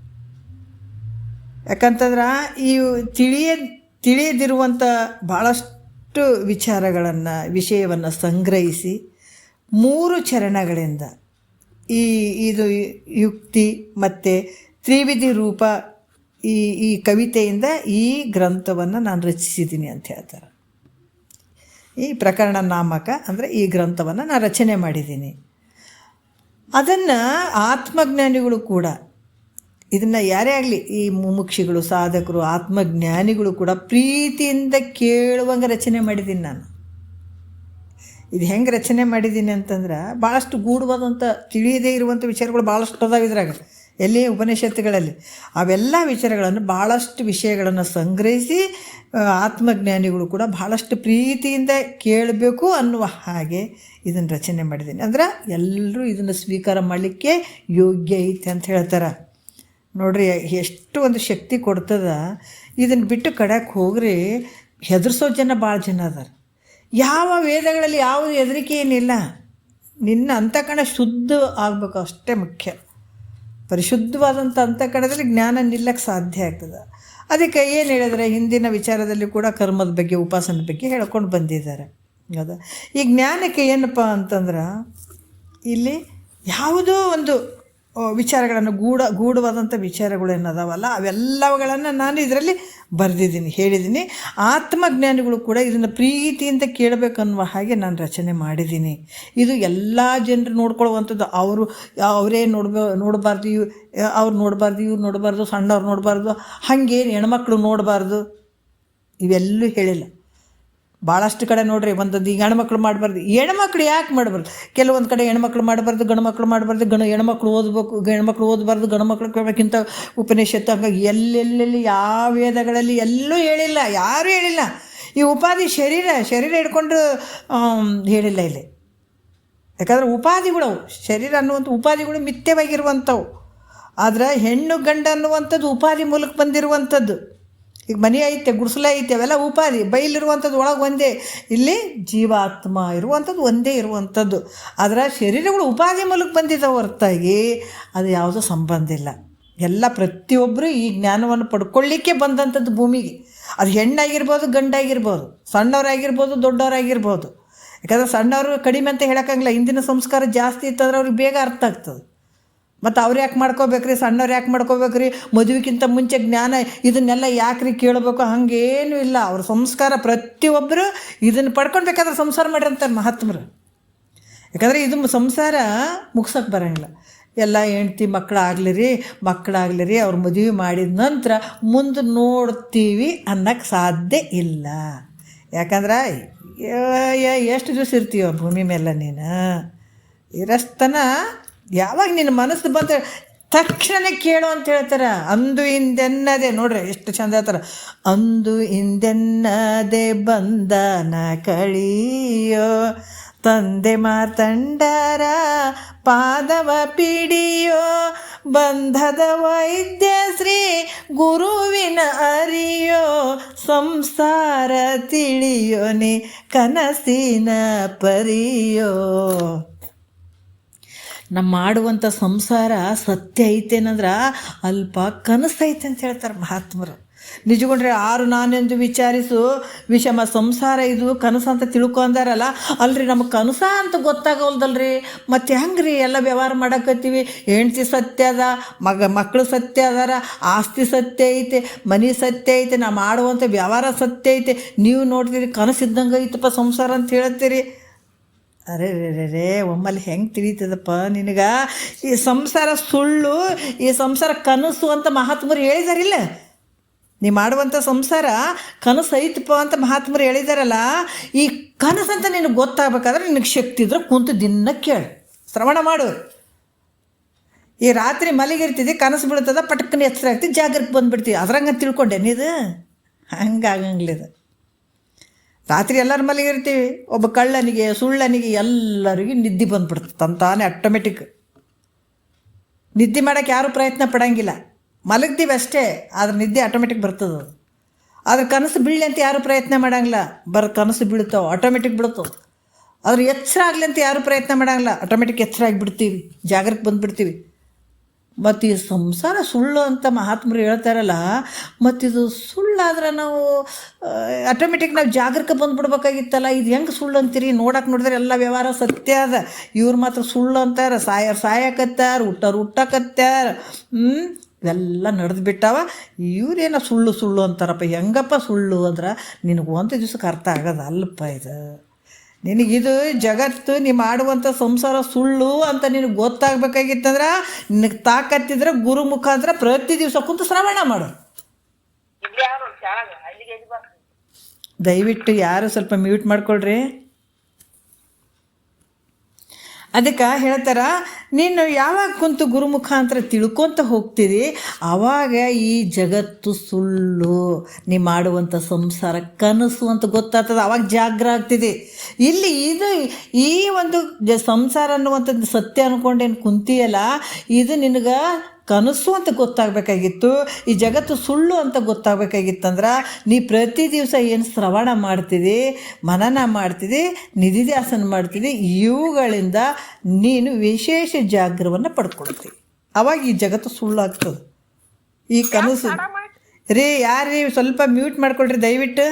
ಯಾಕಂತಂದ್ರೆ ಈ ತಿಳಿಯದಿರುವಂಥ ಭಾಳಷ್ಟು ವಿಷಯವನ್ನು ಸಂಗ್ರಹಿಸಿ 3 ಚರಣಗಳಿಂದ ಇದು ಯುಕ್ತಿ ಮತ್ತು ತ್ರಿವಿಧಿ ರೂಪ ಈ ಕವಿತೆಯಿಂದ ಈ ಗ್ರಂಥವನ್ನು ನಾನು ರಚಿಸಿದ್ದೀನಿ ಅಂತ ಹೇಳ್ತಾರೆ. ಈ ಪ್ರಕರಣ ನಾಮಕ ಅಂದರೆ ಈ ಗ್ರಂಥವನ್ನು ನಾನು ರಚನೆ ಮಾಡಿದ್ದೀನಿ. ಅದನ್ನು ಆತ್ಮಜ್ಞಾನಿಗಳು ಕೂಡ, ಇದನ್ನು ಯಾರೇ ಆಗಲಿ, ಈ ಮುಮುಕ್ಷಿಗಳು, ಸಾಧಕರು, ಆತ್ಮಜ್ಞಾನಿಗಳು ಕೂಡ ಪ್ರೀತಿಯಿಂದ ಕೇಳುವಂಗೆ ರಚನೆ ಮಾಡಿದ್ದೀನಿ ನಾನು. ಇದು ಹೆಂಗೆ ರಚನೆ ಮಾಡಿದ್ದೀನಿ ಅಂತಂದ್ರೆ ಭಾಳಷ್ಟು ಗೂಢವಾದಂಥ ತಿಳಿಯದೇ ಇರುವಂಥ ವಿಚಾರಗಳು ಭಾಳಷ್ಟು ಅದಾವೆ ಇದ್ರಾಗ, ಎಲ್ಲಿ ಉಪನಿಷತ್ತುಗಳಲ್ಲಿ. ಅವೆಲ್ಲ ವಿಚಾರಗಳನ್ನು, ಭಾಳಷ್ಟು ವಿಷಯಗಳನ್ನು ಸಂಗ್ರಹಿಸಿ ಆತ್ಮಜ್ಞಾನಿಗಳು ಕೂಡ ಭಾಳಷ್ಟು ಪ್ರೀತಿಯಿಂದ ಕೇಳಬೇಕು ಅನ್ನುವ ಹಾಗೆ ಇದನ್ನು ರಚನೆ ಮಾಡಿದ್ದೀನಿ. ಅಂದ್ರೆ ಎಲ್ಲರೂ ಇದನ್ನು ಸ್ವೀಕಾರ ಮಾಡಲಿಕ್ಕೆ ಯೋಗ್ಯ ಐತೆ ಅಂತ ಹೇಳ್ತಾರೆ. ನೋಡ್ರಿ ಎಷ್ಟು ಒಂದು ಶಕ್ತಿ ಕೊಡ್ತದ. ಇದನ್ನು ಬಿಟ್ಟು ಕಡೆಗೆ ಹೋಗ್ರಿ ಹೆದರ್ಸೋ ಜನ ಭಾಳ ಜನ ಅದಾರ. ಯಾವ ವೇದಗಳಲ್ಲಿ ಯಾವುದು ಹೆದರಿಕೆ ಏನಿಲ್ಲ. ನಿನ್ನ ಅಂತಃಕರಣ ಶುದ್ಧ ಆಗಬೇಕು, ಅಷ್ಟೇ ಮುಖ್ಯ. ಪರಿಶುದ್ಧವಾದಂಥ ಅಂತಃಕರಣದಲ್ಲಿ ಜ್ಞಾನ ನಿಲ್ಲಕ್ಕೆ ಸಾಧ್ಯ ಆಗ್ತದೆ. ಅದಕ್ಕೆ ಏನು ಹೇಳಿದ್ರೆ ಹಿಂದಿನ ವಿಚಾರದಲ್ಲಿ ಕೂಡ ಕರ್ಮದ ಬಗ್ಗೆ, ಉಪಾಸನೆ ಬಗ್ಗೆ ಹೇಳ್ಕೊಂಡು ಬಂದಿದ್ದಾರೆ. ಹೌದಾ? ಈ ಜ್ಞಾನಕ್ಕೆ ಏನಪ್ಪ ಅಂತಂದ್ರೆ ಇಲ್ಲಿ ಯಾವುದೋ ಒಂದು ವಿಚಾರಗಳನ್ನು ಗೂಢವಾದಂಥ ವಿಚಾರಗಳು ಏನದಾವಲ್ಲ ಅವೆಲ್ಲವುಗಳನ್ನು ನಾನು ಇದರಲ್ಲಿ ಬರೆದಿದ್ದೀನಿ, ಹೇಳಿದ್ದೀನಿ. ಆತ್ಮಜ್ಞಾನಿಗಳು ಕೂಡ ಇದನ್ನು ಪ್ರೀತಿಯಿಂದ ಕೇಳಬೇಕನ್ನುವ ಹಾಗೆ ನಾನು ರಚನೆ ಮಾಡಿದ್ದೀನಿ. ಇದು ಎಲ್ಲ ಜನರು ನೋಡ್ಕೊಳ್ಳುವಂಥದ್ದು. ಅವರೇ ನೋಡಬಾರ್ದು, ಅವ್ರು ನೋಡಬಾರ್ದು, ಇವ್ರು ನೋಡಬಾರ್ದು, ಸಣ್ಣವ್ರು ನೋಡಬಾರ್ದು, ಹಾಗೇನು ಹೆಣ್ಮಕ್ಳು ನೋಡಬಾರ್ದು, ಇವೆಲ್ಲೂ ಹೇಳಿಲ್ಲ. ಭಾಳಷ್ಟು ಕಡೆ ನೋಡ್ರಿ ಒಂದೊಂದು ಈಗ ಹೆಣ್ಮಕ್ಳು ಮಾಡಬಾರ್ದು. ಹೆಣ್ಮಕ್ಳು ಯಾಕೆ ಮಾಡಬಾರ್ದು? ಕೆಲವೊಂದು ಕಡೆ ಹೆಣ್ಮಕ್ಳು ಮಾಡಬಾರ್ದು, ಗಂಡ್ಮಕ್ಳು ಮಾಡಬಾರ್ದು, ಹೆಣ್ಮಕ್ಳು ಓದಬೇಕು, ಹೆಣ್ಮಕ್ಳು ಓದಬಾರ್ದು, ಗಂಡ್ಮಕ್ಳು ಕೇಳಬೇಕಿಂತ ಉಪನಿಷತ್ತು ಹಂಗಾಗಿ ಎಲ್ಲೆಲ್ಲಿ ಯಾವ ವೇದಗಳಲ್ಲಿ ಎಲ್ಲೂ ಹೇಳಿಲ್ಲ, ಯಾರೂ ಹೇಳಿಲ್ಲ. ಈ ಉಪಾಧಿ ಶರೀರ ಹಿಡ್ಕೊಂಡು ಹೇಳಿಲ್ಲ ಇಲ್ಲಿ. ಯಾಕಂದ್ರೆ ಉಪಾಧಿಗಳು, ಶರೀರ ಅನ್ನುವಂಥ ಉಪಾಧಿಗಳು ಮಿಥ್ಯವಾಗಿರುವಂಥವು. ಆದರೆ ಹೆಣ್ಣು ಗಂಡು ಅನ್ನುವಂಥದ್ದು ಉಪಾಧಿ ಮೂಲಕ ಬಂದಿರುವಂಥದ್ದು. ಈಗ ಮನೆ ಐತೆ, ಗುಡಿಸಲ ಐತೆ, ಅವೆಲ್ಲ ಉಪಾಧಿ. ಬೈಲಿರುವಂಥದ್ದು ಒಳಗೆ ಒಂದೇ, ಇಲ್ಲಿ ಜೀವಾತ್ಮ ಇರುವಂಥದ್ದು ಒಂದೇ ಇರುವಂಥದ್ದು. ಆದರೆ ಶರೀರಗಳು ಉಪಾಧಿ ಮೂಲಕ ಬಂದಿದ್ದಾವೆ ಹೊರತಾಗಿ ಅದು ಯಾವುದೋ ಸಂಬಂಧ ಇಲ್ಲ. ಎಲ್ಲ ಪ್ರತಿಯೊಬ್ಬರು ಈ ಜ್ಞಾನವನ್ನು ಪಡ್ಕೊಳ್ಳಿಕ್ಕೆ ಬಂದಂಥದ್ದು ಭೂಮಿಗೆ. ಅದು ಹೆಣ್ಣಾಗಿರ್ಬೋದು ಗಂಡಾಗಿರ್ಬೋದು, ಸಣ್ಣವರಾಗಿರ್ಬೋದು ದೊಡ್ಡವರಾಗಿರ್ಬೋದು. ಯಾಕಂದ್ರೆ ಸಣ್ಣವರು ಕಡಿಮೆ ಅಂತ ಹೇಳೋಕ್ಕಾಗಲ್ಲ, ಇಂದಿನ ಸಂಸ್ಕಾರ ಜಾಸ್ತಿ ಇತ್ತಂದ್ರೆ ಅವ್ರಿಗೆ ಬೇಗ ಅರ್ಥ ಆಗ್ತದೆ. ಮತ್ತು ಅವ್ರು ಯಾಕೆ ಮಾಡ್ಕೋಬೇಕ್ರಿ, ಸಣ್ಣವ್ರು ಯಾಕೆ ಮಾಡ್ಕೋಬೇಕ್ರಿ, ಮದುವೆಗಿಂತ ಮುಂಚೆ ಜ್ಞಾನ ಇದನ್ನೆಲ್ಲ ಯಾಕ್ರಿ ಕೇಳಬೇಕು, ಹಾಗೇನೂ ಇಲ್ಲ. ಅವ್ರ ಸಂಸ್ಕಾರ ಪ್ರತಿಯೊಬ್ಬರು ಇದನ್ನು ಪಡ್ಕೊಳ್ಬೇಕಾದ್ರೆ ಸಂಸಾರ ಮಾಡಿರಂತಾರೆ ಮಹಾತ್ಮರು. ಯಾಕಂದರೆ ಇದು ಸಂಸಾರ ಮುಗ್ಸೋಕ್ಕೆ ಬರೋಂಗಿಲ್ಲ. ಎಲ್ಲ ಹೆಂಡ್ತಿ ಮಕ್ಕಳಾಗ್ಲಿ ಅವ್ರು ಮದುವೆ ಮಾಡಿದ ನಂತರ ಮುಂದೆ ನೋಡ್ತೀವಿ ಅನ್ನೋಕ್ಕೆ ಸಾಧ್ಯ ಇಲ್ಲ. ಯಾಕಂದ್ರೆ ಎಷ್ಟು ದಿವಸ ಇರ್ತೀವ ಭೂಮಿ ಮೇಲೆ ನೀನು, ಇರಸ್ತನ ಯಾವಾಗ ನಿನ್ನ ಮನಸ್ಸು ಬಂತ ತಕ್ಷಣ ಕೇಳು ಅಂತ ಹೇಳ್ತಾರೆ. ಅಂದು ಹಿಂದೆನ್ನದೆ ನೋಡ್ರಿ ಎಷ್ಟು ಚಂದ ಹೇಳ್ತಾರೆ. ಅಂದು ಹಿಂದೆನ್ನದೆ ಬಂಧನ ಕಳಿಯೋ, ತಂದೆ ಮಾತಂಡರ ಪಾದವ ಪಿಡಿಯೋ, ಬಂಧದ ವೈದ್ಯ ಶ್ರೀ ಗುರುವಿನ ಅರಿಯೋ, ಸಂಸಾರ ತಿಳಿಯೋ ನೀ ಕನಸಿನ ಪರಿಯೋ. ನಮ್ಮ ಮಾಡುವಂಥ ಸಂಸಾರ ಸತ್ಯ ಐತೇನಂದ್ರೆ ಅಲ್ಪ ಕನಸೈತೆ ಅಂತ ಹೇಳ್ತಾರೆ ಮಹಾತ್ಮರು. ನಿಜಗೊಂಡ್ರೆ ಆರು ನಾನೆಂದು ವಿಚಾರಿಸು ವಿಷಮ ಸಂಸಾರ ಇದು ಕನಸು ಅಂತ ತಿಳ್ಕೊಂಡಾರಲ್ಲ. ಅಲ್ರಿ ನಮಗೆ ಕನಸ ಅಂತ ಗೊತ್ತಾಗವಲ್ದಲ್ರಿ, ಮತ್ತು ಹೆಂಗ್ರಿ ಎಲ್ಲ ವ್ಯವಹಾರ ಮಾಡಕತ್ತೀವಿ. ಹೆಂಡ್ತಿ ಸತ್ಯ ಅದ, ಮಕ್ಕಳು ಸತ್ಯ ಅದಾರ, ಆಸ್ತಿ ಸತ್ಯ ಐತೆ, ಮನೆ ಸತ್ಯ ಐತೆ, ನಾ ಮಾಡುವಂಥ ವ್ಯವಹಾರ ಸತ್ಯ ಐತೆ. ನೀವು ನೋಡ್ತೀರಿ ಕನಸಿದ್ದಂಗೆ ಐತಪ್ಪ ಸಂಸಾರ ಅಂತ ಹೇಳ್ತೀರಿ. ಅರೆ ರೇ ಒಮ್ಮಲ್ಲಿ ಹೆಂಗೆ ತಿಳಿತದಪ್ಪ ನಿನಗೆ? ಈ ಸಂಸಾರ ಸುಳ್ಳು, ಈ ಸಂಸಾರ ಕನಸು ಅಂತ ಮಹಾತ್ಮರು ಹೇಳಿದಾರಿಲ್ಲ. ನೀ ಮಾಡುವಂಥ ಸಂಸಾರ ಕನಸು ಐತಪ್ಪ ಅಂತ ಮಹಾತ್ಮರು ಹೇಳಿದಾರಲ್ಲ. ಈ ಕನಸಂತ ನಿನಗೆ ಗೊತ್ತಾಗಬೇಕಾದ್ರೆ ನಿನಗೆ ಶಕ್ತಿ ಇದ್ರೆ ಕುಂತು ದಿನ ಕೇಳು, ಶ್ರವಣ ಮಾಡು. ಈ ರಾತ್ರಿ ಮಲಗಿರ್ತಿದ್ದಿ, ಕನಸು ಬೀಳ್ತದ, ಪಟಕ್ಕನ ಎಚ್ಚರ ಆಗ್ತಿದ್ದು ಜಾಗಕ್ಕೆ ಬಂದುಬಿಡ್ತೀವಿ. ಅದ್ರಂಗೆ ತಿಳ್ಕೊಂಡೆ ನೀದು? ಹಂಗಾಗಂಗಿಲ್ಲ. ರಾತ್ರಿ ಎಲ್ಲರೂ ಮಲಗಿರ್ತೀವಿ, ಒಬ್ಬ ಕಳ್ಳನಿಗೆ ಸುಳ್ಳನಿಗೆ ಎಲ್ಲರಿಗೂ ನಿದ್ದೆ ಬಂದುಬಿಡ್ತದೆ ತಂತಾನೆ ಆಟೋಮೆಟಿಕ್. ನಿದ್ದೆ ಮಾಡೋಕ್ಕೆ ಯಾರೂ ಪ್ರಯತ್ನ ಪಡೋಂಗಿಲ್ಲ, ಮಲಗ್ತೀವಿ ಅಷ್ಟೇ, ಆದ್ರೆ ನಿದ್ದೆ ಆಟೋಮೆಟಿಕ್ ಬರ್ತದೆ. ಆದ್ರೆ ಕನಸು ಬೀಳಲಿ ಅಂತ ಯಾರೂ ಪ್ರಯತ್ನ ಮಾಡೋಂಗಿಲ್ಲ, ಕನಸು ಬೀಳ್ತಾವೆ, ಆಟೋಮೆಟಿಕ್ ಬೀಳ್ತಾವೆ. ಆದ್ರೆ ಎಚ್ಚರ ಆಗಲಿ ಅಂತ ಯಾರೂ ಪ್ರಯತ್ನ ಮಾಡೋಂಗಿಲ್ಲ, ಆಟೋಮೆಟಿಕ್ ಎಚ್ಚರ ಆಗಿಬಿಡ್ತೀವಿ, ಜಾಗಕ್ಕೆ ಬಂದುಬಿಡ್ತೀವಿ. ಮತ್ತು ಈ ಸಂಸಾರ ಸುಳ್ಳು ಅಂತ ಮಹಾತ್ಮರು ಹೇಳ್ತಾರಲ್ಲ, ಮತ್ತಿದು ಸುಳ್ಳಾದ್ರೆ ನಾವು ಆಟೋಮೆಟಿಕ್ ನಾವು ಜಾಗಕ್ಕೆ ಬಂದುಬಿಡ್ಬೇಕಾಗಿತ್ತಲ್ಲ. ಇದು ಹೆಂಗೆ ಸುಳ್ಳು ಅಂತೀರಿ? ನೋಡಿದ್ರೆ ಎಲ್ಲ ವ್ಯವಹಾರ ಸತ್ಯ ಅದ, ಇವ್ರು ಮಾತ್ರ ಸುಳ್ಳು ಅಂತಾರೆ. ಸಾಯಕತ್ತಾರ, ಹುಟ್ಟಕತ್ತಾರ, ಇವೆಲ್ಲ ನಡೆದು ಬಿಟ್ಟಾವ. ಇವ್ರೇನೋ ಸುಳ್ಳು ಅಂತಾರಪ್ಪ. ಹೆಂಗಪ್ಪ ಸುಳ್ಳು ಅಂದ್ರೆ ನಿನಗೆ ಒಂದು ದಿವ್ಸಕ್ಕೆ ಅರ್ಥ ಆಗೋದು ಅಲ್ಲಪ್ಪ. ಇದು ನಿನಗಿದು ಜಗತ್ತು, ನೀ ಮಾಡುವಂಥ ಸಂಸಾರ ಸುಳ್ಳು ಅಂತ ನಿನಗೆ ಗೊತ್ತಾಗಬೇಕಾಗಿತ್ತಂದ್ರೆ ನಿನಗೆ ತಾಕತ್ತಿದ್ರೆ ಗುರು ಮುಖಾಂತರ ಪ್ರತಿ ದಿವಸ ಕುಂತು ಶ್ರವಣ ಮಾಡು. ದಯವಿಟ್ಟು ಯಾರು ಸ್ವಲ್ಪ ಮ್ಯೂಟ್ ಮಾಡ್ಕೊಳ್ರಿ. ಅದಕ್ಕೆ ಹೇಳ್ತಾರ, ನೀನು ಯಾವಾಗ ಕುಂತು ಗುರು ಮುಖಾಂತರ ತಿಳ್ಕೊತ ಹೋಗ್ತೀರಿ ಆವಾಗ ಈ ಜಗತ್ತು ಸುಳ್ಳು, ನೀ ಮಾಡುವಂಥ ಸಂಸಾರ ಕನಸು ಅಂತ ಗೊತ್ತಾಗ್ತದೆ. ಆವಾಗ ಜಾಗ್ರ ಆಗ್ತಿದೆ. ಇಲ್ಲಿ ಈ ಒಂದು ಸಂಸಾರ ಅನ್ನುವಂಥದ್ದು ಸತ್ಯ ಅಂದ್ಕೊಂಡೇನು ಕುಂತಿಯಲ್ಲ, ಇದು ನಿನಗೆ ಕನಸು ಅಂತ ಗೊತ್ತಾಗಬೇಕಾಗಿತ್ತು. ಈ ಜಗತ್ತು ಸುಳ್ಳು ಅಂತ ಗೊತ್ತಾಗಬೇಕಾಗಿತ್ತಂದ್ರೆ ನೀ ಪ್ರತಿ ದಿವಸ ಏನು ಶ್ರವಣ ಮಾಡ್ತಿದ್ದಿ, ಮನನ ಮಾಡ್ತಿದ್ದಿ, ನಿಧಿಧ್ಯಾಸನ ಮಾಡ್ತಿದ್ದಿ, ಇವುಗಳಿಂದ ನೀನು ವಿಶೇಷ ಜಾಗ್ರವನ್ನು ಪಡ್ಕೊಳ್ತೀವಿ. ಅವಾಗ ಈ ಜಗತ್ತು ಸುಳ್ಳು ಆಗ್ತದೆ. ಈ ಕನಸು ರೀ ಯಾರೀ ಸ್ವಲ್ಪ ಮ್ಯೂಟ್ ಮಾಡ್ಕೊಳ್ರಿ ದಯವಿಟ್ಟು.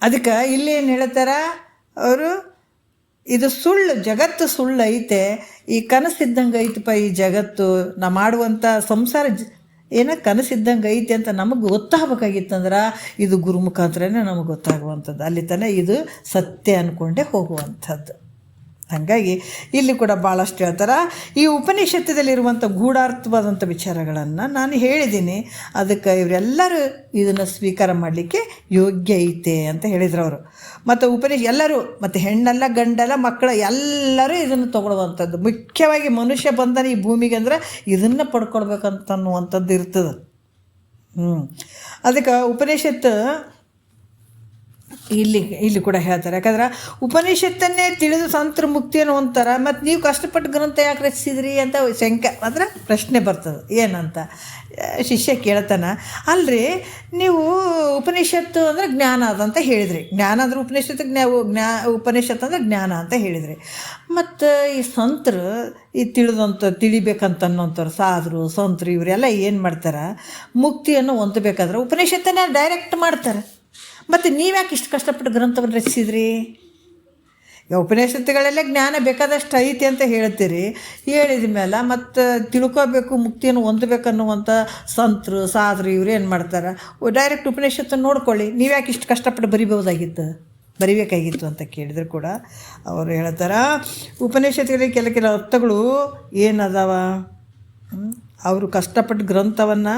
ಅದಕ್ಕೆ ಇಲ್ಲಿ ಏನು ಹೇಳ್ತಾರ ಅವರು, ಇದು ಸುಳ್ಳು, ಜಗತ್ತು ಸುಳ್ಳು ಐತೆ, ಈ ಕನಸಿದ್ದಂಗೆ ಐತಪ್ಪ ಈ ಜಗತ್ತು, ನಾ ಮಾಡುವಂಥ ಸಂಸಾರ ಕನಸಿದ್ದಂಗೆ ಐತೆ ಅಂತ ನಮಗೆ ಗೊತ್ತಾಗಬೇಕಾಗಿತ್ತಂದ್ರೆ ಇದು ಗುರು ಮುಖಾಂತರನೇ ನಮಗೆ ಗೊತ್ತಾಗುವಂಥದ್ದು. ಅಲ್ಲಿ ತನಕ ಇದು ಸತ್ಯ ಅಂದ್ಕೊಂಡೇ ಹೋಗುವಂಥದ್ದು. ಹಾಗಾಗಿ ಇಲ್ಲಿ ಕೂಡ ಭಾಳಷ್ಟು ಹೇಳ್ತಾರೆ. ಈ ಉಪನಿಷತ್ತದಲ್ಲಿರುವಂಥ ಗೂಢಾರ್ಥವಾದಂಥ ವಿಚಾರಗಳನ್ನು ನಾನು ಹೇಳಿದ್ದೀನಿ. ಅದಕ್ಕೆ ಇವರೆಲ್ಲರೂ ಇದನ್ನು ಸ್ವೀಕಾರ ಮಾಡಲಿಕ್ಕೆ ಯೋಗ್ಯ ಐತೆ ಅಂತ ಹೇಳಿದ್ರು ಅವರು. ಮತ್ತು ಎಲ್ಲರೂ, ಮತ್ತು ಹೆಣ್ಣಲ್ಲ ಗಂಡಲ್ಲ ಮಕ್ಕಳು ಎಲ್ಲರೂ ಇದನ್ನು ತೊಗೊಳ್ಳುವಂಥದ್ದು. ಮುಖ್ಯವಾಗಿ ಮನುಷ್ಯ ಬಂದಾನೆ ಈ ಭೂಮಿಗೆ ಅಂದರೆ ಇದನ್ನು ಪಡ್ಕೊಳ್ಬೇಕಂತ ಅನ್ನುವಂಥದ್ದು ಇರ್ತದೆ. ಅದಕ್ಕೆ ಉಪನಿಷತ್ತು ಇಲ್ಲಿ ಕೂಡ ಹೇಳ್ತಾರೆ. ಯಾಕಂದ್ರೆ ಉಪನಿಷತ್ತನ್ನೇ ತಿಳಿದು ಸಂತರ ಮುಕ್ತಿಯನ್ನು ಹೊಂದ್ತಾರೆ, ಮತ್ತು ನೀವು ಕಷ್ಟಪಟ್ಟು ಗ್ರಂಥ ಯಾಕೆ ರಚಿಸಿದ್ರಿ ಅಂತ ಅಂದರೆ ಪ್ರಶ್ನೆ ಬರ್ತದೆ. ಏನಂತ ಶಿಷ್ಯ ಕೇಳ್ತಾನೆ, ಅಲ್ರಿ ನೀವು ಉಪನಿಷತ್ತು ಅಂದರೆ ಜ್ಞಾನ ಅದಂತ ಹೇಳಿದ್ರಿ, ಜ್ಞಾನ ಅಂದ್ರೆ ಉಪನಿಷತ್ತಿಗೆ ನಾವು ಉಪನಿಷತ್ತು ಅಂದರೆ ಜ್ಞಾನ ಅಂತ ಹೇಳಿದ್ರಿ, ಮತ್ತು ಈ ಸಂತರು ಈ ತಿಳಿಬೇಕಂತ ಅನ್ನೋಂಥವ್ರು ಸಾಧರು ಸಂತರು ಇವರೆಲ್ಲ ಏನು ಮಾಡ್ತಾರೆ, ಮುಕ್ತಿಯನ್ನು ಹೊಂದಬೇಕಾದ್ರೆ ಉಪನಿಷತ್ತನ್ನೇ ಡೈರೆಕ್ಟ್ ಮಾಡ್ತಾರೆ. ಮತ್ತು ನೀವ್ಯಾಕೆ ಇಷ್ಟು ಕಷ್ಟಪಟ್ಟು ಗ್ರಂಥವನ್ನು ರಚಿಸಿದ್ರಿ? ಉಪನಿಷತ್ತುಗಳೆಲ್ಲ ಜ್ಞಾನ ಬೇಕಾದಷ್ಟು ಐತಿ ಅಂತ ಹೇಳ್ತೀರಿ, ಹೇಳಿದ ಮೇಲೆ ಮತ್ತು ತಿಳ್ಕೋಬೇಕು ಮುಕ್ತಿಯನ್ನು ಹೊಂದಬೇಕನ್ನುವಂಥ ಸಂತರು ಸಾಧರು ಇವ್ರು ಏನು ಮಾಡ್ತಾರೆ, ಡೈರೆಕ್ಟ್ ಉಪನಿಷತ್ತನ್ನು ನೋಡ್ಕೊಳ್ಳಿ, ನೀವ್ಯಾಕೆ ಇಷ್ಟು ಕಷ್ಟಪಟ್ಟು ಬರಿಬೇಕಾಗಿತ್ತು ಅಂತ ಕೇಳಿದ್ರು ಕೂಡ ಅವರು ಹೇಳ್ತಾರೆ, ಉಪನಿಷತ್ತುಗಳಿಗೆ ಕೆಲವು ಅರ್ಥಗಳು ಏನದಾವ, ಅವರು ಕಷ್ಟಪಟ್ಟು ಗ್ರಂಥವನ್ನು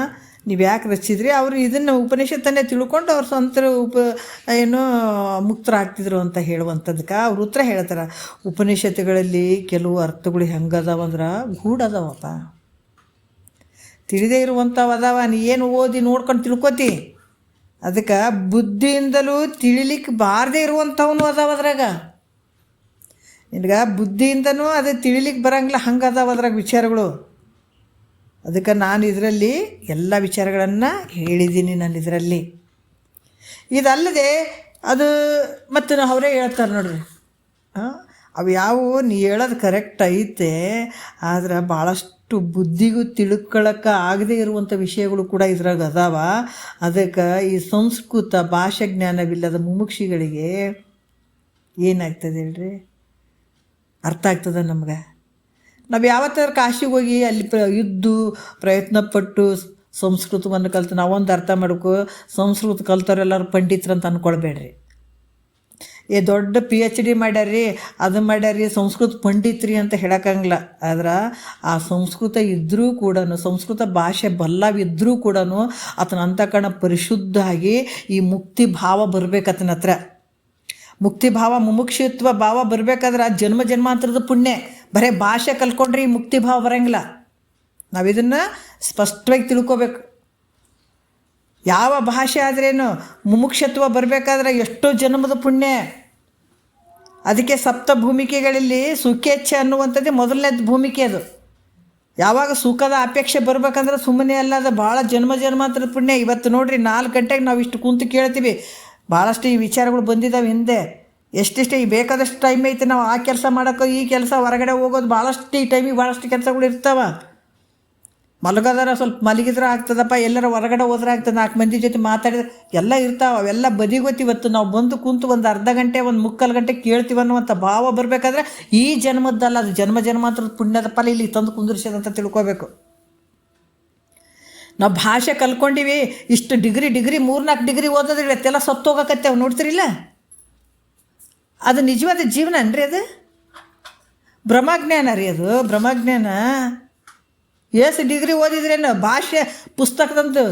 ನೀವು ಯಾಕೆ ರಚಿಸಿದ್ರಿ, ಅವರು ಇದನ್ನು ಉಪನಿಷತ್ತನ್ನೇ ತಿಳ್ಕೊಂಡು ಅವ್ರ ಸ್ವಂತ ಮುಕ್ತರಾಗ್ತಿದ್ರು ಅಂತ ಹೇಳುವಂಥದ್ದಕ್ಕೆ ಅವ್ರ ಉತ್ತರ ಹೇಳ್ತಾರೆ. ಉಪನಿಷತ್ತುಗಳಲ್ಲಿ ಕೆಲವು ಅರ್ಥಗಳು ಹೆಂಗದಾವಂದ್ರೆ ಗೂಢದವಪ್ಪ, ತಿಳಿದೇ ಇರುವಂಥವು ಅದಾವ, ನೀ ಏನು ಓದಿ ನೋಡ್ಕೊಂಡು ತಿಳ್ಕೊತಿ, ಅದಕ್ಕೆ ಬುದ್ಧಿಯಿಂದಲೂ ತಿಳಿಲಿಕ್ಕೆ ಬಾರದೇ ಇರುವಂಥವನು ಅದಾವ ಅದ್ರಾಗ, ನಿನಗೆ ಬುದ್ಧಿಯಿಂದನೂ ಅದು ತಿಳಿಲಿಕ್ಕೆ ಬರೋಂಗಿಲ್ಲ, ಹಂಗೆ ಅದಾವ ಅದ್ರಾಗ ವಿಚಾರಗಳು. ಅದಕ್ಕೆ ನಾನು ಇದರಲ್ಲಿ ಎಲ್ಲ ವಿಚಾರಗಳನ್ನು ಹೇಳಿದ್ದೀನಿ. ನಾನು ಇದರಲ್ಲಿ ಇದಲ್ಲದೆ ಅದು ಮತ್ತು ಅವರೇ ಹೇಳ್ತಾರೆ ನೋಡ್ರಿ, ಅವು ಯಾವುವು ನೀ ಹೇಳೋದು ಕರೆಕ್ಟ್ ಐತೆ, ಆದ್ರೆ ಭಾಳಷ್ಟು ಬುದ್ಧಿಗೂ ತಿಳ್ಕೊಳ್ಳೋಕೆ ಆಗದೇ ಇರುವಂಥ ವಿಷಯಗಳು ಕೂಡ ಇದ್ರಾಗ ಅದಾವ. ಅದಕ್ಕೆ ಈ ಸಂಸ್ಕೃತ ಭಾಷಾ ಜ್ಞಾನವಿಲ್ಲದ ಮುಮುಕ್ಷಿಗಳಿಗೆ ಏನಾಗ್ತದೆ ಹೇಳ್ರಿ, ಅರ್ಥ ಆಗ್ತದೆ ನಮ್ಗೆ. ನಾವು ಯಾವತ್ತಾರು ಕಾಶಿಗೆ ಹೋಗಿ ಅಲ್ಲಿ ಪ್ರಯತ್ನಪಟ್ಟು ಸಂಸ್ಕೃತವನ್ನು ಕಲ್ತು ನಾವೊಂದು ಅರ್ಥ ಮಾಡಬೇಕು, ಸಂಸ್ಕೃತ ಕಲ್ತವ್ರೆಲ್ಲರೂ ಪಂಡಿತರಂತ ಅಂದ್ಕೊಳ್ಬೇಡ್ರಿ. ದೊಡ್ಡ PhD ಮಾಡ್ಯಾರ್ರಿ, ಅದು ಮಾಡ್ಯಾರ್ರಿ, ಸಂಸ್ಕೃತ ಪಂಡಿತ್ರಿ ಅಂತ ಹೇಳೋಕ್ಕಂಗಿಲ್ಲ. ಆದ್ರೆ ಆ ಸಂಸ್ಕೃತ ಇದ್ದರೂ ಕೂಡ, ಸಂಸ್ಕೃತ ಭಾಷೆ ಬಲ್ಲವಿದ್ದರೂ ಕೂಡ ಆತನ ಅಂತಃಕರಣ ಪರಿಶುದ್ಧ ಆಗಿ ಈ ಮುಕ್ತಿ ಭಾವ ಬರ್ಬೇಕು ಆತನ ಹತ್ರ. ಮುಕ್ತಿ ಭಾವ ಮುಮುಕ್ಷುತ್ವ ಭಾವ ಬರಬೇಕಾದ್ರೆ ಜನ್ಮ ಜನ್ಮಾಂತರದ ಪುಣ್ಯ, ಬರೀ ಭಾಷೆ ಕಲ್ತ್ಕೊಂಡ್ರೆ ಈ ಮುಕ್ತಿ ಭಾವ ಬರೋಂಗಿಲ್ಲ. ನಾವು ಇದನ್ನು ಸ್ಪಷ್ಟವಾಗಿ ತಿಳ್ಕೊಬೇಕು. ಯಾವ ಭಾಷೆ ಆದ್ರೇನು ಮುಮುಕ್ಷತ್ವ ಬರಬೇಕಾದ್ರೆ ಎಷ್ಟೋ ಜನ್ಮದ ಪುಣ್ಯ. ಅದಕ್ಕೆ ಸಪ್ತ ಭೂಮಿಕೆಗಳಲ್ಲಿ ಸುಖೇಚ್ಛೆ ಅನ್ನುವಂಥದ್ದೇ ಮೊದಲನೇದು ಭೂಮಿಕೆ. ಅದು ಯಾವಾಗ ಸುಖದ ಅಪೇಕ್ಷೆ ಬರ್ಬೇಕಂದ್ರೆ ಸುಮ್ಮನೆ ಅಲ್ಲ, ಅದು ಭಾಳ ಜನ್ಮಾಂತರದ ಪುಣ್ಯ. ಇವತ್ತು ನೋಡಿರಿ 4 ಗಂಟೆಗೆ ನಾವು ಇಷ್ಟು ಕುಂತು ಕೇಳ್ತೀವಿ, ಭಾಳಷ್ಟು ಈ ವಿಚಾರಗಳು ಬಂದಿದ್ದಾವೆ ಹಿಂದೆ. ಎಷ್ಟೆಷ್ಟು ಈ ಬೇಕಾದಷ್ಟು ಟೈಮ್ ಐತೆ, ನಾವು ಆ ಕೆಲಸ ಮಾಡೋಕ್ಕೋ ಈ ಕೆಲಸ ಹೊರಗಡೆ ಹೋಗೋದು, ಭಾಳಷ್ಟು ಈ ಟೈಮಿಗೆ ಭಾಳಷ್ಟು ಕೆಲಸಗಳು ಇರ್ತಾವೆ. ಮಲಗೋದಾರ ಸ್ವಲ್ಪ ಮಲಗಿದ್ರೆ ಆಗ್ತದಪ್ಪ, ಎಲ್ಲರ ಹೊರಗಡೆ ಹೋದ್ರೆ ಆಗ್ತದೆ, 4 ಮಂದಿ ಜೊತೆ ಮಾತಾಡಿದ್ರೆ ಎಲ್ಲ ಇರ್ತಾವೆ, ಅವೆಲ್ಲ ಬದಿಗೊತ್ತಿ. ಇವತ್ತು ನಾವು ಬಂದು ಕುಂತು ಒಂದು ಅರ್ಧ ಗಂಟೆ 1/4 ಗಂಟೆ ಕೇಳ್ತೀವಿ ಅನ್ನುವಂಥ ಭಾವ ಬರಬೇಕಾದ್ರೆ ಈ ಜನ್ಮದ್ದಲ್ಲ, ಅದು ಜನ್ಮಾಂತರದ ಪುಣ್ಯದ ಫಲ ಇಲ್ಲಿ ತಂದು ಕುಂದಿರ್ಸೋದಂತ ತಿಳ್ಕೊಬೇಕು. ನಾವು ಭಾಷೆ ಕಲ್ತ್ಕೊಂಡಿವಿ, ಇಷ್ಟು ಡಿಗ್ರಿ 3-4 ಡಿಗ್ರಿ ಓದೋದ್ರೆ ಇವತ್ತೆಲ್ಲ ಸತ್ತೋಗಕತ್ತೇವೆ, ನೋಡ್ತಿರಿಲ್ಲ? ಅದು ನಿಜವಾದ ಜೀವನ ಅನ್ರಿ, ಅದು ಬ್ರಹ್ಮಜ್ಞಾನ ರೀ. ಅದು ಬ್ರಹ್ಮಜ್ಞಾನ. ಎಷ್ಟು ಡಿಗ್ರಿ ಓದಿದ್ರೇನು ಭಾಷೆ ಪುಸ್ತಕದಂತು?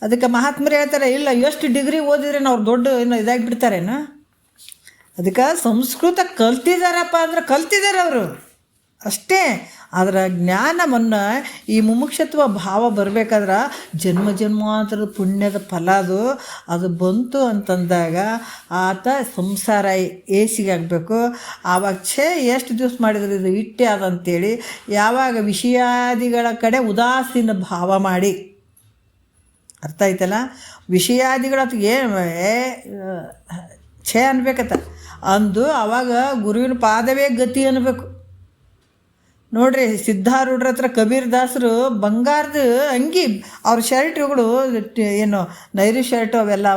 ಅದಕ್ಕೆ ಮಹಾತ್ಮರು ಹೇಳ್ತಾರೆ, ಇಲ್ಲ ಎಷ್ಟು ಡಿಗ್ರಿ ಓದಿದ್ರೇನು ಅವ್ರು ದೊಡ್ಡ ಇದಾಗಿಬಿಡ್ತಾರೇನು. ಅದಕ್ಕೆ ಸಂಸ್ಕೃತ ಕಲ್ತಿದ್ದಾರಪ್ಪ ಅಂದ್ರೆ ಕಲ್ತಿದ್ದಾರೆ ಅವರು ಅಷ್ಟೇ. ಅದರ ಜ್ಞಾನವನ್ನು ಈ ಮುಮುಕ್ಷತ್ವ ಭಾವ ಬರಬೇಕಾದ್ರೆ ಜನ್ಮಾಂತರದ ಪುಣ್ಯದ ಫಲ ಅದು ಬಂತು ಅಂತಂದಾಗ ಆತ ಸಂಸಾರ ಏಸಿಗಾಗಬೇಕು. ಆವಾಗ ಎಷ್ಟು ದಿವಸ ಮಾಡಿದ್ರೆ ಇದು ಇಟ್ಟೆ ಅದಂತೇಳಿ ಯಾವಾಗ ವಿಷಯಾದಿಗಳ ಕಡೆ ಉದಾಸೀನ ಭಾವ ಮಾಡಿ, ಅರ್ಥ ಆಯ್ತಲ್ಲ, ವಿಷಯಾದಿಗಳ ಛೇ ಅನ್ಬೇಕತ್ತ ಅಂದು ಆವಾಗ ಗುರುವಿನ ಪಾದವೇ ಗತಿ ಅನ್ಬೇಕು. ನೋಡ್ರಿ, ಸಿದ್ಧಾರೂಢರ ಹತ್ರ ಕಬೀರ್ ದಾಸರು ಬಂಗಾರದ ಅಂಗಿ, ಅವ್ರ ಶರ್ಟ್ಗಳು ನೈರಿ ಶರ್ಟ್ ಅವೆಲ್ಲ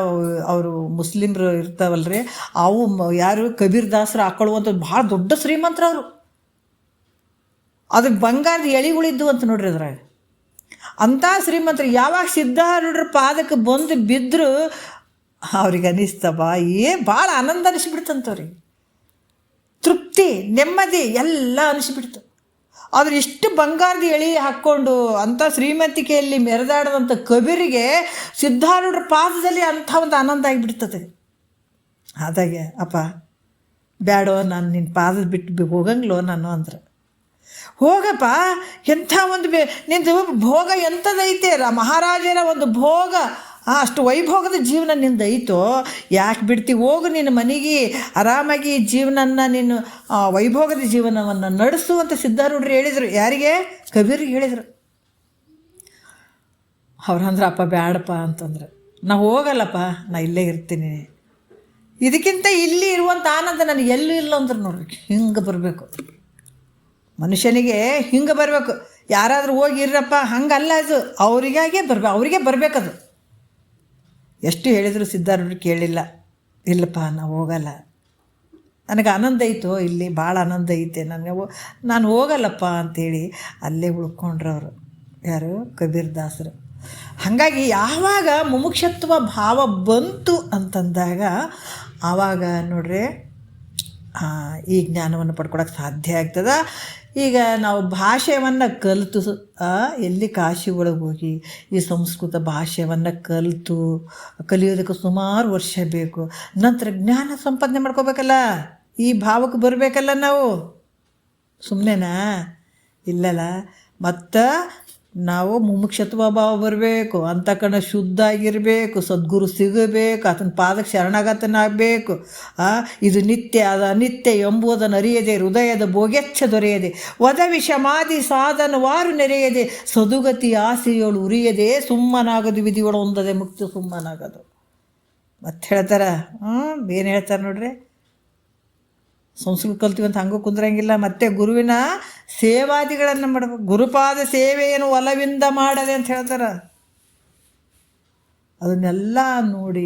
ಅವರು ಮುಸ್ಲಿಮ್ರು ಇರ್ತಾವಲ್ರಿ, ಅವು ಯಾರು ಕಬೀರ್ ದಾಸರು ಹಾಕೊಳ್ಳುವಂಥದ್ದು ಭಾಳ ದೊಡ್ಡ ಶ್ರೀಮಂತರು ಅವರು. ಅದು ಬಂಗಾರದ ಎಳಿಗಳಿದ್ದು ಅಂತ ನೋಡ್ರಿ ಅದ್ರಾಗ. ಅಂಥ ಶ್ರೀಮಂತರು ಯಾವಾಗ ಸಿದ್ಧಾರೂಢರ ಪಾದಕ್ಕೆ ಬಂದು ಬಿದ್ದರು ಅವ್ರಿಗೆ ಅನ್ನಿಸ್ತವ, ಭಾಳ ಆನಂದ ಅನಿಸ್ಬಿಡ್ತಂತವ್ರಿಗೆ, ತೃಪ್ತಿ ನೆಮ್ಮದಿ ಎಲ್ಲ ಅನಿಸ್ಬಿಡ್ತು. ಆದರೆ ಇಷ್ಟು ಬಂಗಾರದ ಎಳಿ ಹಾಕ್ಕೊಂಡು ಅಂಥ ಶ್ರೀಮಂತಿಕೆಯಲ್ಲಿ ಮೆರೆದಾಡದಂಥ ಕಬೀರಿಗೆ ಸಿದ್ಧಾರೂಢರ ಪಾದದಲ್ಲಿ ಅಂಥ ಒಂದು ಆನಂದ ಆಗಿಬಿಡ್ತದೆ. ಆದಾಗೆ ಅಪ್ಪ ಬ್ಯಾಡೋ, ನಾನು ನಿನ್ನ ಪಾದದ ಬಿಟ್ಟು ಹೋಗಂಗ್ಲೋ ನಾನು ಅಂದ್ರೆ, ಹೋಗಪ್ಪ, ಎಂಥ ಒಂದು ನಿಂದು ಭೋಗ ಎಂಥದೈತೆ, ಮಹಾರಾಜರ ಒಂದು ಭೋಗ ಅಷ್ಟು ವೈಭೋಗದ ಜೀವನ ನಿಂದು ಐತೋ, ಯಾಕೆ ಬಿಡ್ತಿ? ಹೋಗು ನಿನ್ನ ಮನೆಗೆ, ಆರಾಮಾಗಿ ಜೀವನನ ನೀನು ವೈಭೋಗದ ಜೀವನವನ್ನು ನಡೆಸು ಅಂತ ಸಿದ್ಧಾರೂಢರು ಹೇಳಿದರು. ಯಾರಿಗೆ? ಕಬೀರಿಗೆ ಹೇಳಿದರು. ಅವ್ರಂದ್ರೆ ಅಪ್ಪ ಬ್ಯಾಡಪ್ಪ ಅಂತಂದ್ರೆ, ನಾ ಹೋಗಲ್ಲಪ್ಪ, ನಾ ಇಲ್ಲೇ ಇರ್ತೀನಿ. ಇದಕ್ಕಿಂತ ಇಲ್ಲಿ ಇರುವಂಥ ಆನಂದ ನನಗೆ ಎಲ್ಲೂ ಇಲ್ಲ ಅಂದ್ರೆ ನೋಡ್ರಿ, ಹಿಂಗೆ ಬರಬೇಕು ಮನುಷ್ಯನಿಗೆ, ಹಿಂಗೆ ಬರಬೇಕು. ಯಾರಾದರೂ ಹೋಗಿ ಇರ್ರಪ್ಪ ಹಂಗಲ್ಲ, ಅದು ಅವರಿಗಾಗೆ ಅವರಿಗೆ ಬರಬೇಕದು. ಎಷ್ಟು ಹೇಳಿದ್ರು ಸಿದ್ಧಾರೂಢರು ಕೇಳಿಲ್ಲ. ಇಲ್ಲಪ್ಪ ನಾವು ಹೋಗಲ್ಲ, ನನಗೆ ಆನಂದ ಐತೋ ಇಲ್ಲಿ, ಭಾಳ ಆನಂದ ಐತೆ ನನಗೆ, ನಾನು ಹೋಗಲ್ಲಪ್ಪ ಅಂಥೇಳಿ ಅಲ್ಲೇ ಉಳ್ಕೊಂಡ್ರು ಅವರು. ಯಾರು? ಕಬೀರ್ ದಾಸರು. ಹಾಗಾಗಿ ಯಾವಾಗ ಮುಮುಕ್ಷತ್ವ ಭಾವ ಬಂತು ಅಂತಂದಾಗ ಆವಾಗ ನೋಡ್ರಿ ಈ ಜ್ಞಾನವನ್ನು ಪಡ್ಕೊಳಕ್ಕೆ ಸಾಧ್ಯ ಆಗ್ತದೆ. ಈಗ ನಾವು ಭಾಷೆಯನ್ನು ಕಲಿತು ಎಲ್ಲಿ ಕಾಶಿ ಒಳಗೆ ಹೋಗಿ ಈ ಸಂಸ್ಕೃತ ಭಾಷೆಯನ್ನು ಕಲಿಯೋದಕ್ಕೆ ಸುಮಾರು ವರ್ಷ ಬೇಕು. ನಂತರ ಜ್ಞಾನ ಸಂಪಾದನೆ ಮಾಡ್ಕೋಬೇಕಲ್ಲ, ಈ ಭಾವಕ್ಕೆ ಬರಬೇಕಲ್ಲ ನಾವು. ಸುಮ್ಮನೆನಾ? ಇಲ್ಲಲ್ಲ. ಮತ್ತು ನಾವು ಮುಮುಕ್ಷತ್ವ ಭಾವ ಬರಬೇಕು, ಅಂತಕಣ ಶುದ್ಧ ಆಗಿರಬೇಕು, ಸದ್ಗುರು ಸಿಗಬೇಕು, ಆತನ ಪಾದಕ್ಕೆ ಶರಣಾಗತನಾಗಬೇಕು. ಇದು ನಿತ್ಯ ಅದು ಅನಿತ್ಯ ಎಂಬುದನ್ನು ಅರಿಯದೆ, ಹೃದಯದ ಭೋಗೆಚ್ಛ ದೊರೆಯದೆ, ವದ ವಿಷಮಾದಿ ಸಾಧನವಾರು ನೆರೆಯದೆ, ಸದುಗತಿ ಆಸೆಯೋಳು ಉರಿಯದೆ, ಸುಮ್ಮನಾಗದು ವಿಧಿಗಳು ಹೊಂದದೆ ಮುಕ್ತ ಸುಮ್ಮನಾಗದು. ಮತ್ತೆ ಹೇಳ್ತಾರೆ, ಏನು ಹೇಳ್ತಾರೆ ನೋಡ್ರಿ, ಸಂಸ್ಕೃತ ಕಲ್ತೀವಿ ಅಂತ ಹಂಗೂ ಕುಂದ್ರಂಗಿಲ್ಲ. ಮತ್ತು ಗುರುವಿನ ಸೇವಾದಿಗಳನ್ನು ಮಾಡಬೇಕು. ಗುರುಪಾದ ಸೇವೆಯನ್ನು ಒಲವಿಂದ ಮಾಡದೆ ಅಂತ ಹೇಳ್ತಾರೆ. ಅದನ್ನೆಲ್ಲ ನೋಡಿ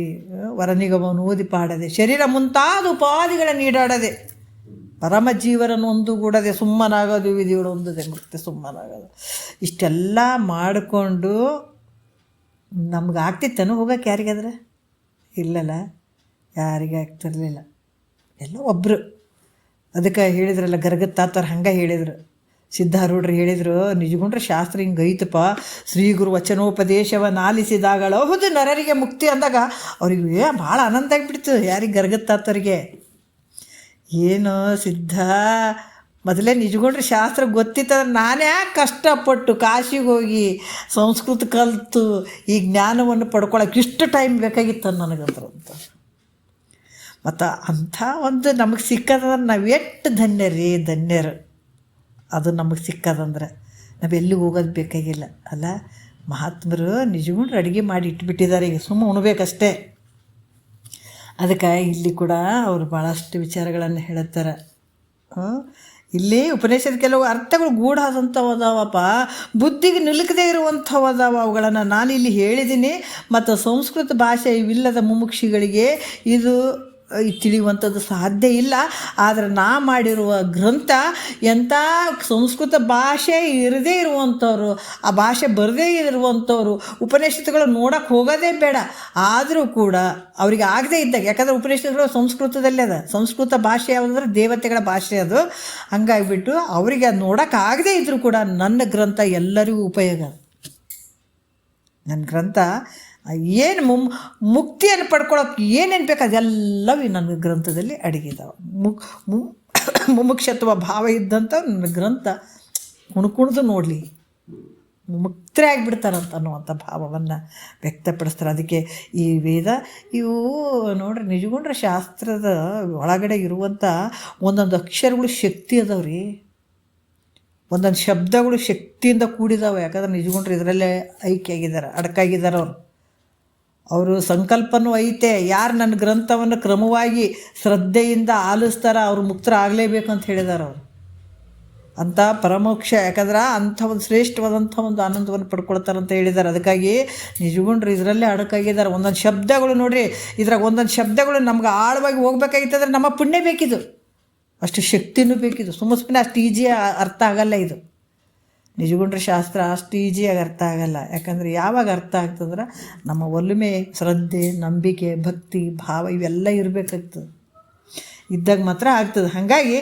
ವರನಿಗಮವನ್ನು ಓದಿ ಪಾಡದೆ, ಶರೀರ ಮುಂತಾದ ಉಪಾಧಿಗಳ ನೀಡಾಡದೆ, ಪರಮ ಜೀವನನ್ನು ಒಂದುಗೂಡದೆ, ಸುಮ್ಮನಾಗೋದು ವಿಧಿಗಳು ಒಂದದೆ ಮುಕ್ತಿ ಸುಮ್ಮನಾಗೋದು. ಇಷ್ಟೆಲ್ಲ ಮಾಡಿಕೊಂಡು ನಮ್ಗೆ ಆಗ್ತಿತ್ತೇನೋ ಹೋಗೋಕೆ? ಯಾರಿಗಾದ್ರೆ ಇಲ್ಲಲ್ಲ, ಯಾರಿಗೆ ಆಗ್ತಿರಲಿಲ್ಲ. ಎಲ್ಲ ಒಬ್ಬರು. ಅದಕ್ಕೆ ಹೇಳಿದ್ರಲ್ಲ ಗರ್ಗತ್ತಾತವ್ರು ಹಂಗೆ ಹೇಳಿದರು. ಸಿದ್ಧಾರೂಢರು ಹೇಳಿದರು, ನಿಜಗೊಂಡ್ರೆ ಶಾಸ್ತ್ರ ಹಿಂಗೆ ಐತಪ್ಪ, ಶ್ರೀ ಗುರು ವಚನೋಪದೇಶವನ್ನು ಆಲಿಸಿದಾಗಳಹುದು ನರರಿಗೆ ಮುಕ್ತಿ ಅಂದಾಗ ಅವ್ರಿಗೆ ಭಾಳ ಆನಂದ ಆಗಿಬಿಡ್ತು. ಯಾರಿಗೆ? ಗರ್ಗತ್ತಾತವ್ರಿಗೆ. ಏನು ಸಿದ್ಧ, ಮೊದಲೇ ನಿಜಗೊಂಡ್ರೆ ಶಾಸ್ತ್ರ ಗೊತ್ತಿತ್ತಂದ್ರೆ ನಾನೇ ಕಷ್ಟಪಟ್ಟು ಕಾಶಿಗೆ ಹೋಗಿ ಸಂಸ್ಕೃತ ಕಲಿತು ಈ ಜ್ಞಾನವನ್ನು ಪಡ್ಕೊಳಕ್ಕೆ ಇಷ್ಟು ಟೈಮ್ ಬೇಕಾಗಿತ್ತು ನನಗಂತ. ಮತ್ತು ಅಂಥ ಒಂದು ನಮಗೆ ಸಿಕ್ಕದಂದ್ರೆ ನಾವು ಎಷ್ಟು ಧನ್ಯರು. ಅದು ನಮಗೆ ಸಿಕ್ಕದಂದ್ರೆ ನಾವೆಲ್ಲಿಗೆ ಹೋಗೋದು ಬೇಕಾಗಿಲ್ಲ ಅಲ್ಲ. ಮಹಾತ್ಮರು ನಿಜಗೊಂಡ್ರೆ ಅಡುಗೆ ಮಾಡಿ ಇಟ್ಬಿಟ್ಟಿದ್ದಾರೆ, ಈಗ ಸುಮ್ಮ ಉಣ್ಬೇಕಷ್ಟೇ. ಅದಕ್ಕೆ ಇಲ್ಲಿ ಕೂಡ ಅವರು ಭಾಳಷ್ಟು ವಿಚಾರಗಳನ್ನು ಹೇಳುತ್ತಾರೆ. ಇಲ್ಲಿ ಉಪನಿಷದ ಕೆಲವು ಅರ್ಥಗಳು ಗೂಢಾದಂಥವು ಅದಾವಪ್ಪ, ಬುದ್ಧಿಗೆ ನಿಲುಕದೇ ಇರುವಂಥವು ಅದಾವ. ಅವುಗಳನ್ನು ನಾನಿಲ್ಲಿ ಹೇಳಿದ್ದೀನಿ. ಮತ್ತು ಸಂಸ್ಕೃತ ಭಾಷೆ ಇವಿಲ್ಲದ ಮುಮುಕ್ಷಿಗಳಿಗೆ ಇದು ತಿಳಿಯುವಂಥದ್ದು ಸಾಧ್ಯ ಇಲ್ಲ. ಆದರೆ ನಾ ಮಾಡಿರುವ ಗ್ರಂಥ ಎಂಥ ಸಂಸ್ಕೃತ ಭಾಷೆ ಇರದೇ ಇರುವಂಥವ್ರು, ಆ ಭಾಷೆ ಬರದೇ ಇರುವಂಥವ್ರು ಉಪನಿಷತ್ತುಗಳು ನೋಡೋಕ್ಕೆ ಹೋಗೋದೇ ಬೇಡ. ಆದರೂ ಕೂಡ ಅವರಿಗೆ ಆಗದೇ ಇದ್ದಾಗ, ಯಾಕಂದರೆ ಉಪನಿಷತ್ತುಗಳು ಸಂಸ್ಕೃತದಲ್ಲೇ ಅದ. ಸಂಸ್ಕೃತ ಭಾಷೆ ಯಾವುದಂದ್ರೆ ದೇವತೆಗಳ ಭಾಷೆ ಅದು. ಹಂಗಾಗಿಬಿಟ್ಟು ಅವರಿಗೆ ಅದು ನೋಡೋಕೆ ಆಗದೇ ಇದ್ದರೂ ಕೂಡ ನನ್ನ ಗ್ರಂಥ ಎಲ್ಲರಿಗೂ ಉಪಯೋಗ. ನನ್ನ ಗ್ರಂಥ ಏನು ಮುಕ್ತಿಯನ್ನು ಪಡ್ಕೊಳ್ಳೋಕೆ ಏನೇನು ಬೇಕು ಅದೆಲ್ಲವೂ ನನ್ನ ಗ್ರಂಥದಲ್ಲಿ ಅಡಗಿದಾವೆ. ಮುಮುಕ್ಷತ್ವ ಭಾವ ಇದ್ದಂಥ ನನ್ನ ಗ್ರಂಥ ಕುಣ್ದು ನೋಡಲಿ, ಮುಕ್ತರೇ ಆಗಿಬಿಡ್ತಾರಂತ ಅನ್ನುವಂಥ ಭಾವವನ್ನು ವ್ಯಕ್ತಪಡಿಸ್ತಾರೆ. ಅದಕ್ಕೆ ಈ ವೇದ ಇವು ನೋಡ್ರಿ, ನಿಜಗೊಂಡ್ರೆ ಶಾಸ್ತ್ರದ ಒಳಗಡೆ ಇರುವಂಥ ಒಂದೊಂದು ಅಕ್ಷರಗಳು ಶಕ್ತಿ ಅದಾವ್ರಿ, ಒಂದೊಂದು ಶಬ್ದಗಳು ಶಕ್ತಿಯಿಂದ ಕೂಡಿದಾವೆ. ಯಾಕಂದ್ರೆ ನಿಜಗೊಂಡ್ರೆ ಇದರಲ್ಲೇ ಐಕ್ಯಾಗಿದ್ದಾರೆ, ಅಡಕಾಗಿದ್ದಾರೆ. ಅವರು ಸಂಕಲ್ಪನೂ ಐತೆ. ಯಾರು ನನ್ನ ಗ್ರಂಥವನ್ನು ಕ್ರಮವಾಗಿ ಶ್ರದ್ಧೆಯಿಂದ ಆಲಿಸ್ತಾರ ಅವರು ಮುಕ್ತರಾಗಲೇಬೇಕು ಅಂತ ಹೇಳಿದ್ದಾರೆ ಅವರು. ಅಂಥ ಪರಮೋಕ್ಷ, ಯಾಕಂದ್ರೆ ಅಂಥ ಒಂದು ಶ್ರೇಷ್ಠವಾದಂಥ ಒಂದು ಆನಂದವನ್ನು ಪಡ್ಕೊಳ್ತಾರಂತ ಹೇಳಿದ್ದಾರೆ. ಅದಕ್ಕಾಗಿ ನಿಜಗೊಂಡ್ರು ಇದರಲ್ಲೇ ಅಡಕಾಗಿದ್ದಾರೆ. ಒಂದೊಂದು ಶಬ್ದಗಳು ನೋಡಿರಿ, ಇದ್ರಾಗ ಒಂದೊಂದು ಶಬ್ದಗಳು ನಮ್ಗೆ ಆಳವಾಗಿ ಹೋಗ್ಬೇಕಾಗಿತ್ತಂದ್ರೆ ನಮ್ಮ ಪುಣ್ಯ ಬೇಕಿದು, ಅಷ್ಟು ಶಕ್ತಿನೂ ಬೇಕಿದು. ಸುಮ್ಮನೆ ಅಷ್ಟು ಈಜಿಯಾಗಿ ಅರ್ಥ ಆಗಲ್ಲ ಇದು. ನಿಜಗೊಂಡ್ರೆ ಶಾಸ್ತ್ರ ಅಷ್ಟು ಈಜಿಯಾಗಿ ಅರ್ಥ ಆಗಲ್ಲ. ಯಾಕಂದರೆ ಯಾವಾಗ ಅರ್ಥ ಆಗ್ತದ್ರೆ ನಮ್ಮ ಒಲುಮೆ, ಶ್ರದ್ಧೆ, ನಂಬಿಕೆ, ಭಕ್ತಿ, ಭಾವ ಇವೆಲ್ಲ ಇರಬೇಕಾಗ್ತದೆ. ಇದ್ದಾಗ ಮಾತ್ರ ಆಗ್ತದೆ. ಹಾಗಾಗಿ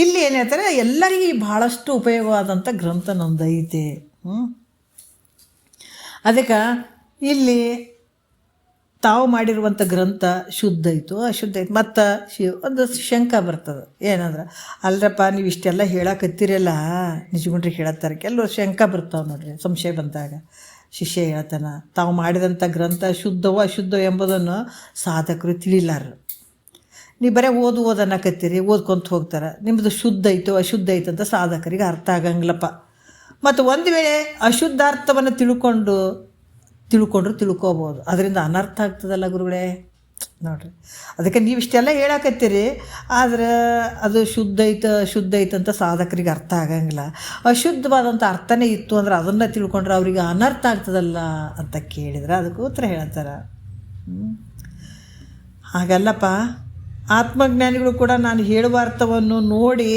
ಇಲ್ಲಿ ಏನು ಹೇಳ್ತಾರೆ, ಎಲ್ಲರಿಗೂ ಭಾಳಷ್ಟು ಉಪಯೋಗವಾದಂಥ ಗ್ರಂಥ ನಮ್ದೈತೆ. ಅದಕ್ಕೆ ಇಲ್ಲಿ ತಾವು ಮಾಡಿರುವಂಥ ಗ್ರಂಥ ಶುದ್ಧ ಐತು, ಅಶುದ್ಧ ಐತು. ಮತ್ತು ಒಂದು ಶಂಕ ಬರ್ತದೆ, ಏನಂದ್ರೆ ಅಲ್ರಪ್ಪ ನೀವು ಇಷ್ಟೆಲ್ಲ ಹೇಳಕತ್ತೀರಲ್ಲ, ನಿಜಗೊಂಡ್ರೆ ಹೇಳತ್ತಾರೆ. ಕೆಲವು ಶಂಕ ಬರ್ತಾವೆ ನೋಡ್ರಿ, ಸಂಶಯ ಬಂದಾಗ. ಶಿಷ್ಯ ಹೇಳ್ತಾನೆ, ತಾವು ಮಾಡಿದಂಥ ಗ್ರಂಥ ಶುದ್ಧವೋ ಅಶುದ್ಧವೋ ಎಂಬುದನ್ನು ಸಾಧಕರು ತಿಳಿಲಾರ. ನೀವು ಬರೀ ಓದನ್ನಕತ್ತೀರಿ, ಓದ್ಕೊಂತ ಹೋಗ್ತಾರೆ. ನಿಮ್ಮದು ಶುದ್ಧ ಐತೋ ಅಶುದ್ಧ ಐತೆ ಅಂತ ಸಾಧಕರಿಗೆ ಅರ್ಥ ಆಗಂಗಿಲ್ಲಪ್ಪ. ಮತ್ತು ಒಂದು ವೇಳೆ ಅಶುದ್ಧಾರ್ಥವನ್ನು ತಿಳ್ಕೊಂಡ್ರು ತಿಳ್ಕೊಬೋದು, ಅದರಿಂದ ಅನರ್ಥ ಆಗ್ತದಲ್ಲ ಗುರುಗಳೇ. ನೋಡಿರಿ, ಅದಕ್ಕೆ ನೀವು ಇಷ್ಟೆಲ್ಲ ಹೇಳಕತ್ತೀರಿ, ಆದ್ರೆ ಅದು ಶುದ್ಧ ಐತೆ ಅಂತ ಸಾಧಕರಿಗೆ ಅರ್ಥ ಆಗಂಗಿಲ್ಲ. ಅಶುದ್ಧವಾದಂಥ ಅರ್ಥನೇ ಇತ್ತು ಅಂದ್ರೆ ಅದನ್ನು ತಿಳ್ಕೊಂಡ್ರೆ ಅವರಿಗೆ ಅನರ್ಥ ಆಗ್ತದಲ್ಲ ಅಂತ ಕೇಳಿದ್ರೆ ಅದಕ್ಕೆ ಉತ್ತರ ಹೇಳ್ತಾರೆ. ಹಾಗಲ್ಲಪ್ಪ, ಆತ್ಮಜ್ಞಾನಿಗಳು ಕೂಡ ನಾನು ಹೇಳುವ ಅರ್ಥವನ್ನು ನೋಡ್ರಿ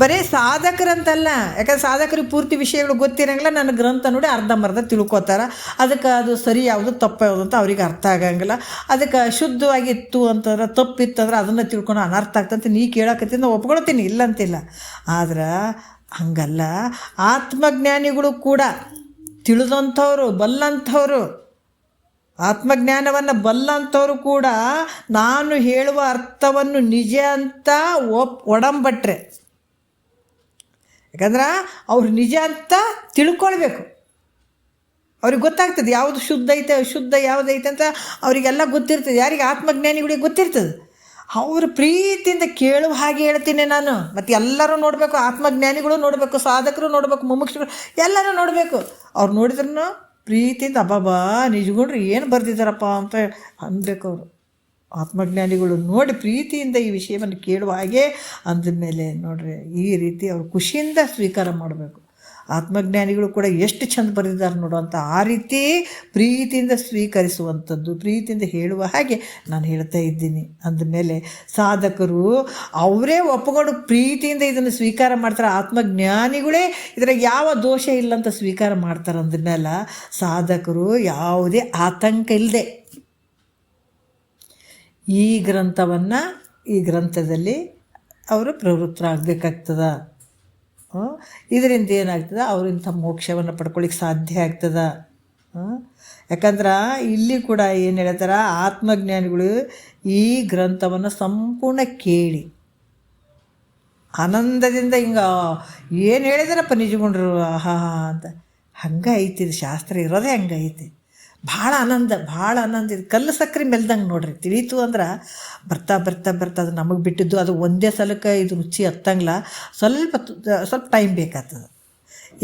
ಬರೀ ಸಾಧಕರಂತಲ್ಲ, ಯಾಕಂದ್ರೆ ಸಾಧಕರಿಗೆ ಪೂರ್ತಿ ವಿಷಯಗಳು ಗೊತ್ತಿರಂಗಿಲ್ಲ. ನನ್ನ ಗ್ರಂಥ ನೋಡಿ ಅರ್ಧಂಬರ್ಧ ತಿಳ್ಕೊತಾರೆ. ಅದಕ್ಕೆ ಅದು ಸರಿ ಯಾವುದು ತಪ್ಪು ಯಾವುದು ಅಂತ ಅವ್ರಿಗೆ ಅರ್ಥ ಆಗಂಗಿಲ್ಲ. ಅದಕ್ಕೆ ಅಶುದ್ಧವಾಗಿತ್ತು ಅಂತಂದ್ರೆ, ತಪ್ಪಿತ್ತಂದ್ರೆ ಅದನ್ನು ತಿಳ್ಕೊಂಡು ಅನರ್ಥ ಆಗ್ತಂತ ನೀ ಕೇಳಕತ್ತೀನಿ, ನಾವು ಒಪ್ಕೊಳ್ತೀನಿ, ಇಲ್ಲ ಅಂತಿಲ್ಲ. ಆದ್ರೆ ಹಂಗಲ್ಲ, ಆತ್ಮಜ್ಞಾನಿಗಳು ಕೂಡ ತಿಳಿದಂಥವ್ರು, ಬಲ್ಲಂಥವ್ರು, ಆತ್ಮಜ್ಞಾನವನ್ನು ಬಲ್ಲಂಥವ್ರು ಕೂಡ ನಾನು ಹೇಳುವ ಅರ್ಥವನ್ನು ನಿಜ ಅಂತ ಒಡಂಬಟ್ರೆ, ಯಾಕಂದ್ರೆ ಅವ್ರು ನಿಜ ಅಂತ ತಿಳ್ಕೊಳ್ಬೇಕು. ಅವ್ರಿಗೆ ಗೊತ್ತಾಗ್ತದೆ ಯಾವುದು ಶುದ್ಧ ಐತೆ ಅಶುದ್ಧ ಯಾವುದೈತೆ ಅಂತ ಅವರಿಗೆಲ್ಲ ಗೊತ್ತಿರ್ತದೆ. ಯಾರಿಗೆ? ಆತ್ಮಜ್ಞಾನಿಗಳಿಗೆ ಗೊತ್ತಿರ್ತದೆ. ಅವರು ಪ್ರೀತಿಯಿಂದ ಕೇಳುವ ಹಾಗೆ ಹೇಳ್ತೀನಿ ನಾನು. ಮತ್ತು ಎಲ್ಲರೂ ನೋಡಬೇಕು, ಆತ್ಮಜ್ಞಾನಿಗಳು ನೋಡಬೇಕು, ಸಾಧಕರು ನೋಡಬೇಕು, ಮುಮುಕ್ಷುಗಳು ಎಲ್ಲರೂ ನೋಡಬೇಕು. ಅವ್ರು ನೋಡಿದ್ರೂ ಪ್ರೀತಿಯಿಂದ ಅಬ್ಬಾಬಾ ನಿಜಗೊಂಡ್ರೆ ಏನು ಬರ್ದಿದ್ದಾರಪ್ಪ ಅಂತ ಅನ್ಬೇಕು. ಅವರು ಆತ್ಮಜ್ಞಾನಿಗಳು ನೋಡಿ ಪ್ರೀತಿಯಿಂದ ಈ ವಿಷಯವನ್ನು ಕೇಳುವ ಹಾಗೆ ಅಂದಮೇಲೆ ನೋಡ್ರಿ, ಈ ರೀತಿ ಅವರು ಖುಷಿಯಿಂದ ಸ್ವೀಕಾರ ಮಾಡಬೇಕು. ಆತ್ಮಜ್ಞಾನಿಗಳು ಕೂಡ ಎಷ್ಟು ಚಂದ ಬರೆದಿದ್ದಾರೆ ನೋಡುವಂಥ ಆ ರೀತಿ ಪ್ರೀತಿಯಿಂದ ಸ್ವೀಕರಿಸುವಂಥದ್ದು, ಪ್ರೀತಿಯಿಂದ ಹೇಳುವ ಹಾಗೆ ನಾನು ಹೇಳ್ತಾ ಇದ್ದೀನಿ ಅಂದಮೇಲೆ ಸಾಧಕರು ಅವರೇ ಒಪ್ಪಕೊಂಡು ಪ್ರೀತಿಯಿಂದ ಇದನ್ನು ಸ್ವೀಕಾರ ಮಾಡ್ತಾರೆ. ಆತ್ಮಜ್ಞಾನಿಗಳೇ ಇದರ ಯಾವ ದೋಷ ಇಲ್ಲ ಅಂತ ಸ್ವೀಕಾರ ಮಾಡ್ತಾರೆ ಅಂದಮೇಲೆ ಸಾಧಕರು ಯಾವುದೇ ಆತಂಕ ಇಲ್ಲದೆ ಈ ಗ್ರಂಥದಲ್ಲಿ ಅವರು ಪ್ರವೃತ್ತರಾಗಬೇಕಾಗ್ತದ. ಇದರಿಂದ ಏನಾಗ್ತದೆ, ಅವರಿಂಥ ಮೋಕ್ಷವನ್ನು ಪಡ್ಕೊಳ್ಳಿಕ್ಕೆ ಸಾಧ್ಯ ಆಗ್ತದೆ. ಯಾಕಂದ್ರೆ ಇಲ್ಲಿ ಕೂಡ ಏನು ಹೇಳ್ತಾರೆ, ಆತ್ಮಜ್ಞಾನಿಗಳು ಈ ಗ್ರಂಥವನ್ನು ಸಂಪೂರ್ಣ ಕೇಳಿ ಆನಂದದಿಂದ ಹಿಂಗೆ ಏನು ಹೇಳಿದಾರಪ್ಪ ನಿಜಗೊಂಡ್ರು ಆಹಾ ಅಂತ. ಹಂಗೆ ಐತಿ ಇದು, ಶಾಸ್ತ್ರ ಇರೋದೇ ಹಂಗೆ ಐತಿ. ಭಾಳ ಆನಂದ ಇದು. ಕಲ್ಲು ಸಕ್ಕರೆ ಮೆಲ್ದಂಗೆ ನೋಡ್ರಿ, ತಿಳಿತು ಅಂದ್ರೆ ಬರ್ತಾ ಅದು ನಮಗೆ ಬಿಟ್ಟಿದ್ದು. ಅದು ಒಂದೇ ಸಲಕ್ಕೆ ಇದು ರುಚಿ ಹತ್ತಂಗಿಲ್ಲ, ಸ್ವಲ್ಪ ಟೈಮ್ ಬೇಕಾಗ್ತದೆ.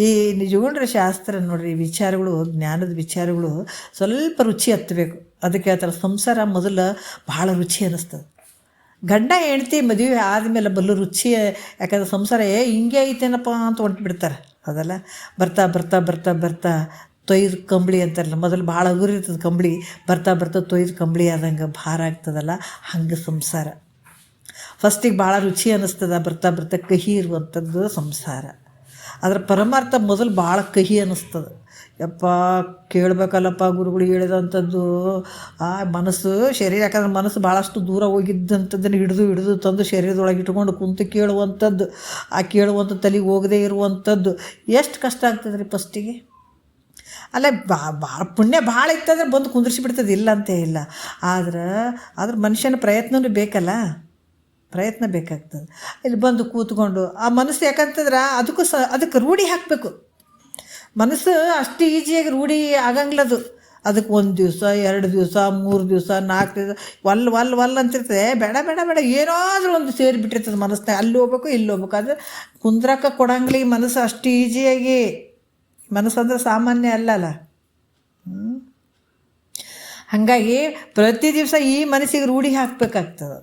ಈ ನಿಜಗೊಂಡ್ರೆ ಶಾಸ್ತ್ರ ನೋಡ್ರಿ, ವಿಚಾರಗಳು, ಜ್ಞಾನದ ವಿಚಾರಗಳು ಸ್ವಲ್ಪ ರುಚಿ ಹತ್ತಬೇಕು. ಅದಕ್ಕೆ ಆ ಥರ ಸಂಸಾರ ಮೊದಲು ಭಾಳ ರುಚಿ ಅನ್ನಿಸ್ತದೆ. ಗಂಡ ಹೆಂಡ್ತಿ ಮದುವೆ ಆದಮೇಲೆ ಬಲ್ಲು ರುಚಿ, ಯಾಕಂದ್ರೆ ಸಂಸಾರ ಹಿಂಗೆ ಐತೇನಪ್ಪ ಅಂತ ಹೊಂಟ್ಬಿಡ್ತಾರೆ. ಅದೆಲ್ಲ ಬರ್ತಾ ತೊಯ್ದು ಕಂಬಳಿ ಅಂತಾರಲ್ಲ, ಮೊದಲು ಭಾಳ ಹಗುರ ಇರ್ತದೆ ಕಂಬಳಿ, ಬರ್ತಾ ತೊಯ್ದು ಕಂಬಳಿ ಆದಂಗೆ ಭಾರ ಆಗ್ತದಲ್ಲ, ಹಂಗೆ ಸಂಸಾರ. ಫಸ್ಟಿಗೆ ಭಾಳ ರುಚಿ ಅನ್ನಿಸ್ತದ, ಬರ್ತಾ ಕಹಿ ಇರುವಂಥದ್ದು ಸಂಸಾರ. ಅದರ ಪರಮಾರ್ಥ ಮೊದಲು ಭಾಳ ಕಹಿ ಅನ್ನಿಸ್ತದೆ. ಯಪ್ಪ ಕೇಳಬೇಕಲ್ಲಪ್ಪ ಗುರುಗಳು ಹೇಳಿದಂಥದ್ದು. ಆ ಮನಸ್ಸು ಶರೀರ, ಯಾಕಂದ್ರೆ ಮನಸ್ಸು ಭಾಳಷ್ಟು ದೂರ ಹೋಗಿದ್ದಂಥದ್ದನ್ನು ಹಿಡಿದು ತಂದು ಶರೀರದೊಳಗೆ ಇಟ್ಕೊಂಡು ಕುಂತು ಕೇಳುವಂಥದ್ದು, ಆ ಕೇಳುವಂಥ ತಲೆಗೆ ಹೋಗದೇ ಇರುವಂಥದ್ದು ಎಷ್ಟು ಕಷ್ಟ ಆಗ್ತದೆ ರೀ ಫಸ್ಟಿಗೆ. ಅಲ್ಲ, ಭಾಳ ಪುಣ್ಯ ಭಾಳ ಇತ್ತಂದ್ರೆ ಬಂದು ಕುಂದಿರ್ಸಿಬಿಡ್ತದೆ, ಇಲ್ಲ ಅಂತೇ ಇಲ್ಲ. ಆದ್ರೆ ಮನುಷ್ಯನ ಪ್ರಯತ್ನವೂ ಬೇಕಲ್ಲ, ಪ್ರಯತ್ನ ಬೇಕಾಗ್ತದೆ. ಇಲ್ಲಿ ಬಂದು ಕೂತ್ಕೊಂಡು ಆ ಮನಸ್ಸು, ಯಾಕಂತಂದ್ರೆ ಅದಕ್ಕೆ ರೂಢಿ ಹಾಕಬೇಕು. ಮನಸ್ಸು ಅಷ್ಟು ಈಜಿಯಾಗಿ ರೂಢಿ ಆಗಂಗಿಲ್ಲದು. ಅದಕ್ಕೆ 1 ದಿವಸ 2 ದಿವಸ 3 ದಿವಸ 4 ದಿವಸ ಒಲ್ ಅಂತಿರ್ತದೆ. ಬೇಡ ಏನಾದರೂ ಒಂದು ಸೇರಿಬಿಟ್ಟಿರ್ತದೆ ಮನಸ್ಸಿನಾಗ. ಅಲ್ಲಿ ಹೋಗ್ಬೇಕು ಇಲ್ಲಿ ಹೋಗ್ಬೇಕು, ಅದು ಕುಂದ್ರಕ್ಕೆ ಕೊಡಂಗಿಲ್ಲ ಈ ಮನಸ್ಸು ಅಷ್ಟು ಈಜಿಯಾಗಿ. ಮನಸ್ಸು ಅಂದ್ರೆ ಸಾಮಾನ್ಯ ಅಲ್ಲಲ್ಲ. ಹಾಗಾಗಿ ಪ್ರತಿ ದಿವಸ ಈ ಮನಸ್ಸಿಗೆ ರೂಢಿ ಹಾಕಬೇಕಾಗ್ತದೆ.